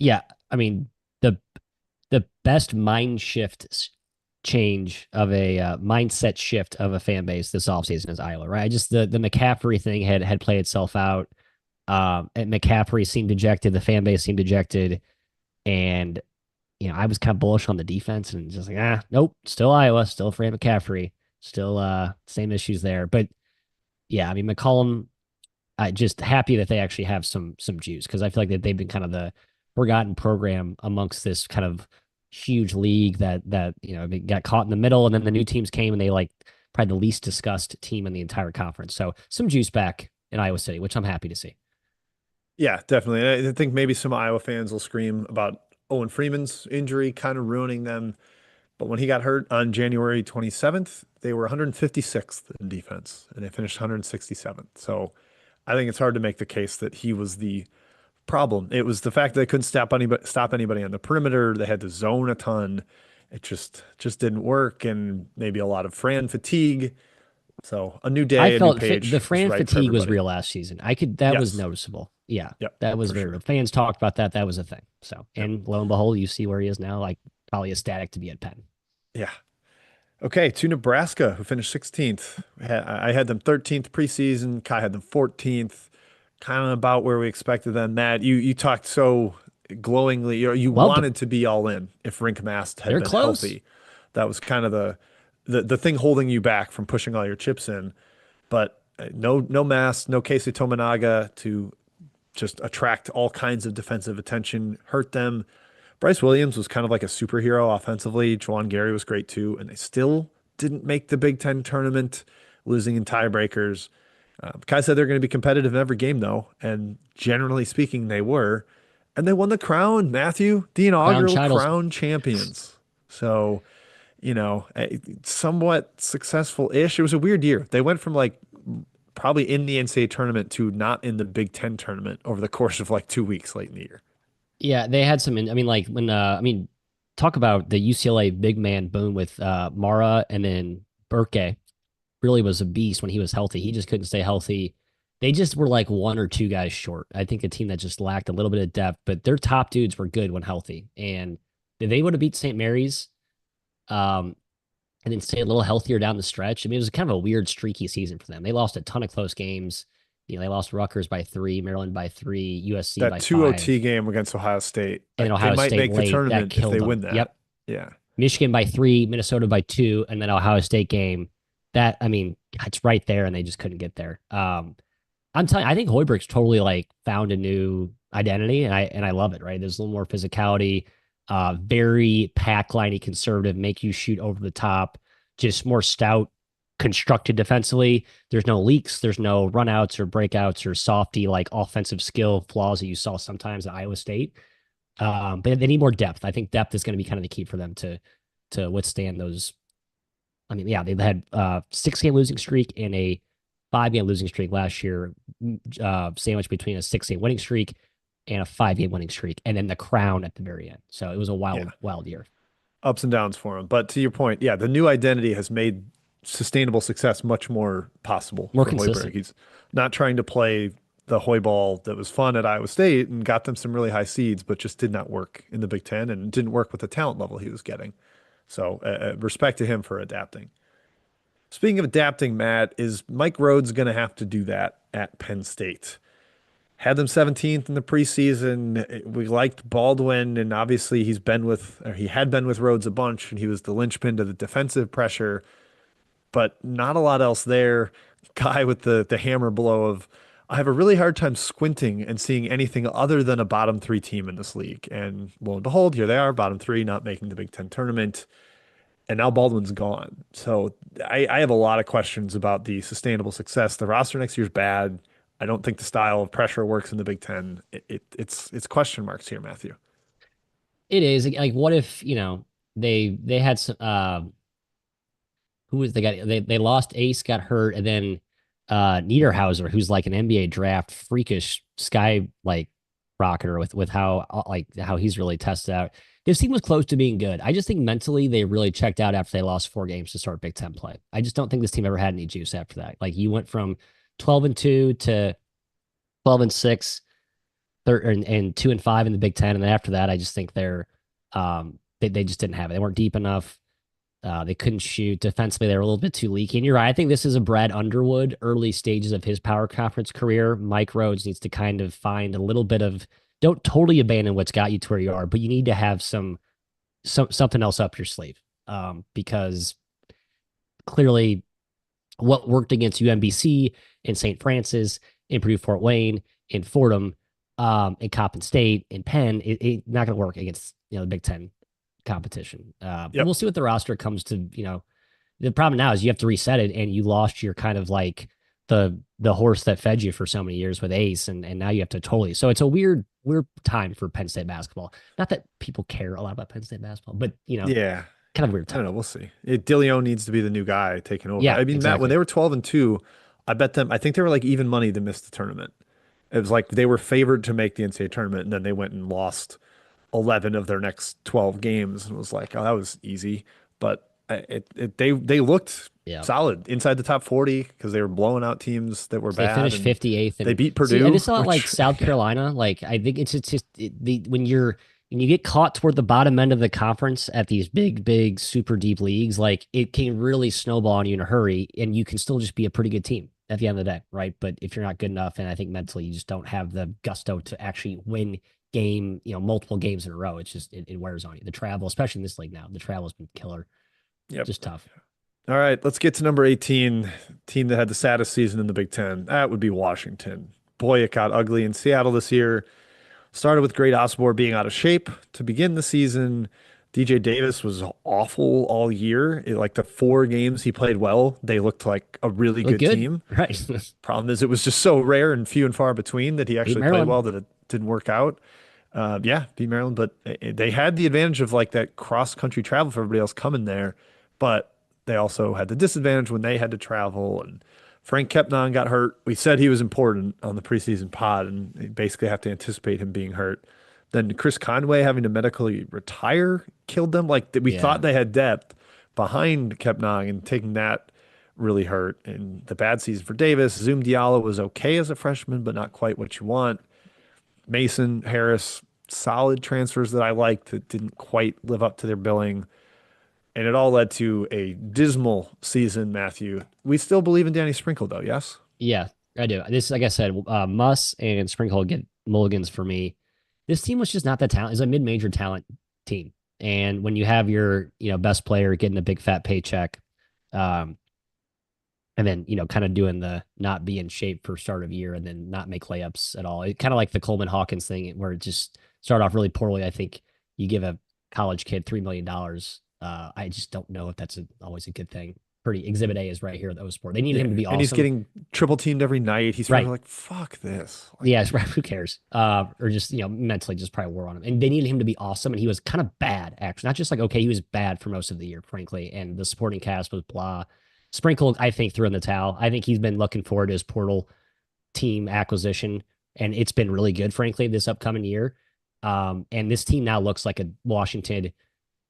Yeah, I mean the best change of a mindset shift of a fan base this offseason is Iowa, right? Just the McCaffrey thing had played itself out. And McCaffrey seemed dejected, the fan base seemed dejected, and I was kind of bullish on the defense and just like, nope, still Iowa, still Fran McCaffrey, still same issues there. But yeah, I mean McCollum, I just happy that they actually have some juice because I feel like that they've been kind of the forgotten program amongst this kind of huge league that they got caught in the middle, and then the new teams came and they like probably the least discussed team in the entire conference. So some juice back in Iowa City, which I'm happy to see. Yeah, definitely. And I think maybe some Iowa fans will scream about Owen Freeman's injury kind of ruining them. But when he got hurt on January 27th, they were 156th in defense and they finished 167th. So I think it's hard to make the case that he was the problem. It was the fact that they couldn't stop anybody on the perimeter. They had to zone a ton. It just didn't work, and maybe a lot of Fran fatigue. So a new I day, a new felt the page is Fran right for fatigue was everybody. real last season. That was Yes. noticeable. Yeah, Yep, that was for very real. sure. Fans talked about that. That was a thing. So, Yep. and lo and behold, you see where he is now, like probably ecstatic to be at Penn. Yeah. Okay, to Nebraska, who finished 16th. I had them 13th preseason. Kai had them 14th. Kind of about where we expected them. Matt, you talked so glowingly. You Loved him. wanted to be all in if Rink Mast had They're been close. healthy. That was kind of the thing holding you back from pushing all your chips in. But no Mast, no Casey Tominaga to just attract all kinds of defensive attention, hurt them. Bryce Williams was kind of like a superhero offensively. Juwan Gary was great too, and they still didn't make the Big Ten tournament, losing in tiebreakers. Kai said they're going to be competitive in every game, though, and generally speaking, they were. And they won the crown, Matthew, the Crown inaugural titles. crown champions. So, somewhat successful-ish. It was a weird year. They went from like probably in the NCAA tournament to not in the Big Ten tournament over the course of like 2 weeks late in the year. Yeah, they had some. I mean, like when talk about the UCLA big man boom with Mara, and then Burke really was a beast when he was healthy. He just couldn't stay healthy. They just were like one or two guys short. I think a team that just lacked a little bit of depth, but their top dudes were good when healthy, and they would have beat St. Mary's. Um, and then stay a little healthier down the stretch. I mean, it was kind of a weird, streaky season for them. They lost a ton of close games. They lost Rutgers by 3, Maryland by 3, USC That by two 5, OT game against Ohio State, and then they Ohio might State make the late. That tournament if killed they them. win that. Yep. Yeah. Michigan by 3, Minnesota by 2, and then Ohio State game. That, I mean, it's right there, and they just couldn't get there. I'm telling you, I think Hoiberg's totally like found a new identity, and I love it. Right, there's a little more physicality, very pack liney conservative, make you shoot over the top, just more stout, constructed defensively. There's no leaks, there's no runouts or breakouts or softy like offensive skill flaws that you saw sometimes at Iowa State. But they need more depth. I think depth is going to be kind of the key for them to withstand those. I mean, yeah, they had 6 game losing streak and a 5 game losing streak last year, sandwiched between a 6 game winning streak and a 5 game winning streak, and then the crown at the very end. So it was a Yeah. wild, wild year. Ups and downs for him. But to your point, yeah, the new identity has made sustainable success much more possible More for Hoiberg. consistent. He's not trying to play the Hoy ball that was fun at Iowa State and got them some really high seeds, but just did not work in the Big Ten and didn't work with the talent level he was getting. So respect to him for adapting. Speaking of adapting, Matt, is Mike Rhodes going to have to do that at Penn State? Had them 17th in the preseason. We liked Baldwin, and obviously he had been with Rhodes a bunch, and he was the linchpin to the defensive pressure, but not a lot else there. Guy with the hammer blow of, I have a really hard time squinting and seeing anything other than a bottom three team in this league. And lo and behold, here they are, bottom three, not making the Big Ten tournament. And now Baldwin's gone. So I have a lot of questions about the sustainable success. The roster next year's bad. I don't think the style of pressure works in the Big Ten. It's question marks here, Matthew. It is like, what if they had some who was they got they lost Ace, got hurt, and then Niederhauser, who's like an NBA draft freakish sky like rocketer with how he's really tested out. This team was close to being good. I just think mentally they really checked out after they lost 4 games to start Big Ten play. I just don't think this team ever had any juice after that. Like you went from 12-2 to 12-6, and 2-5 in the Big Ten, and then after that, I just think they just didn't have it. They weren't deep enough. They couldn't shoot defensively. They were a little bit too leaky. And you're right. I think this is a Brad Underwood early stages of his power conference career. Mike Rhodes needs to kind of find a little bit of, don't totally abandon what's got you to where you are, but you need to have something else up your sleeve. Because clearly what worked against UMBC in St. Francis, in Purdue Fort Wayne, in Fordham, in Coppin State, in Penn, it not going to work against the Big Ten competition. But we'll Yep. see what the roster comes to. The problem now is you have to reset it, and you lost your kind of like the horse that fed you for so many years with Ace, and now you have to totally. So it's a weird time for Penn State basketball. Not that people care a lot about Penn State basketball, but Yeah. kind of weird I don't time. know. We'll see. DeLeon needs to be the new guy taking over. Yeah, I mean, Matt, when exactly. they were 12-2, I bet them, I think they were like even money to miss the tournament. It was like they were favored to make the NCAA tournament, and then they went and lost 11 of their next 12 games. And it was like, oh, that was easy. But they looked Yeah. solid inside the top 40 because they were blowing out teams that were So they bad. finished And 58th, they and beat see, and Purdue, it's not like which, South yeah, Carolina. Like I think it's just the when you get caught toward the bottom end of the conference at these big super deep leagues, like it can really snowball on you in a hurry, and you can still just be a pretty good team at the end of the day, right? But if you're not good enough, and I think mentally you just don't have the gusto to actually win multiple games in a row, it wears on you. The travel, especially in this league now, the travel has been killer, yep. just tough. All right, let's get to number 18, team that had the saddest season in the Big Ten. That would be Washington. Boy, it got ugly in Seattle this year. Started with Great Osborne being out of shape to begin the season. DJ Davis was awful all year. Like the 4 games he played well, they looked like a really Look good good, team. right? Problem is, it was just so rare and few and far between that he Beat actually played Maryland. well that it didn't work out. Yeah, beat Maryland, but they had the advantage of like that cross country travel for everybody else coming there, but they also had the disadvantage when they had to travel. And Frank Kepnon got hurt. We said he was important on the preseason pod, and they basically have to anticipate him being hurt. Then Chris Conway having to medically retire killed them. Like we thought Yeah. they had depth behind Kepnon, and taking that really hurt. And the bad season for Davis. Zoom Diallo was okay as a freshman, but not quite what you want. Mason, Harris, solid transfers that I liked that didn't quite live up to their billing. And it all led to a dismal season, Matthew. We still believe in Danny Sprinkle, though, yes? Yeah, I do. This, like I said, Muss and Sprinkle get mulligans for me. This team was just not that talent. It's a mid-major talent team, and when you have your best player getting a big fat paycheck, um, and then kind of doing the not be in shape for start of year and then not make layups at all, it kind of like the Coleman Hawkins thing where it just started off really poorly. I think you give a college kid $3 million. I just don't know if that's always a good thing. Pretty Exhibit A is right here at the O Sport. They needed him Yeah. to be And he's awesome. getting triple teamed every night. He's probably Right. like, fuck this. Like, Yeah, who cares? Or just mentally just probably wore on him. And they needed him to be awesome, and he was kind of bad actually, not just like okay, he was bad for most of the year, frankly. And the supporting cast was blah. Sprinkle, I think, threw in the towel. I think he's been looking forward to his portal team acquisition, and it's been really good, frankly, this upcoming year. And this team now looks like a Washington,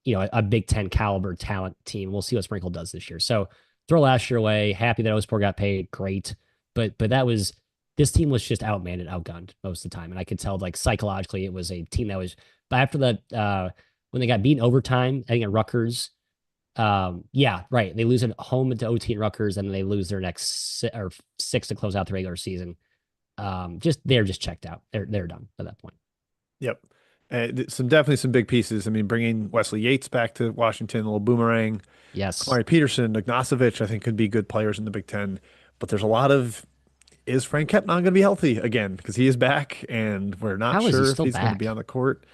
a Big Ten caliber talent team. We'll see what Sprinkle does this year. So throw last year away. Happy that Ospor got paid. Great, but that was this team was just outmanned and outgunned most of the time, and I could tell like psychologically it was a team that was. But after the when they got beaten overtime, I think at Rutgers. Yeah, right. They lose at home to OT and Rutgers, and then they lose their next or six to close out the regular season. Just they're just checked out. They're done at that point. yep. Definitely some big pieces. I mean, bringing Wesley Yates back to Washington, a little boomerang. Yes. Kamari Peterson, Ignacevic, I think could be good players in the Big Ten. But there's a lot of, is Frank Kepnon going to be healthy again? Because he is back, and we're not How is he sure if still he's going to be back? on the court.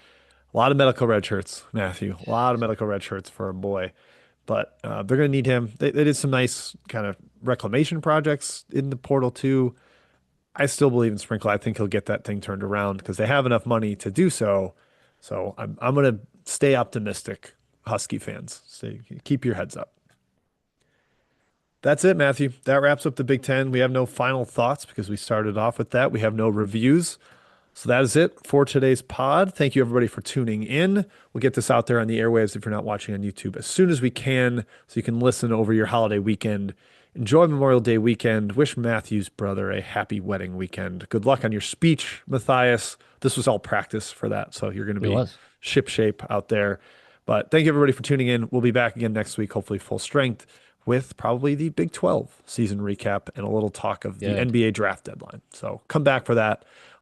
A lot of medical red shirts, Matthew. A lot of medical red shirts for a boy. But they're going to need him. They did some nice kind of reclamation projects in the portal too. I still believe in Sprinkle. I think he'll get that thing turned around because they have enough money to do so. So I'm going to stay optimistic, Husky fans. So keep your heads up. That's it, Matthew. That wraps up the Big Ten. We have no final thoughts because we started off with that. We have no reviews. So that is it for today's pod. Thank you, everybody, for tuning in. We'll get this out there on the airwaves if you're not watching on YouTube as soon as we can so you can listen over your holiday weekend. Enjoy Memorial Day weekend. Wish Matthew's brother a happy wedding weekend. Good luck on your speech, Matthias. This was all practice for that, so you're going to It be was. ship shape out there. But thank you, everybody, for tuning in. We'll be back again next week, hopefully full strength, with probably the Big 12 season recap and a little talk of the Good. NBA draft deadline. So come back for that.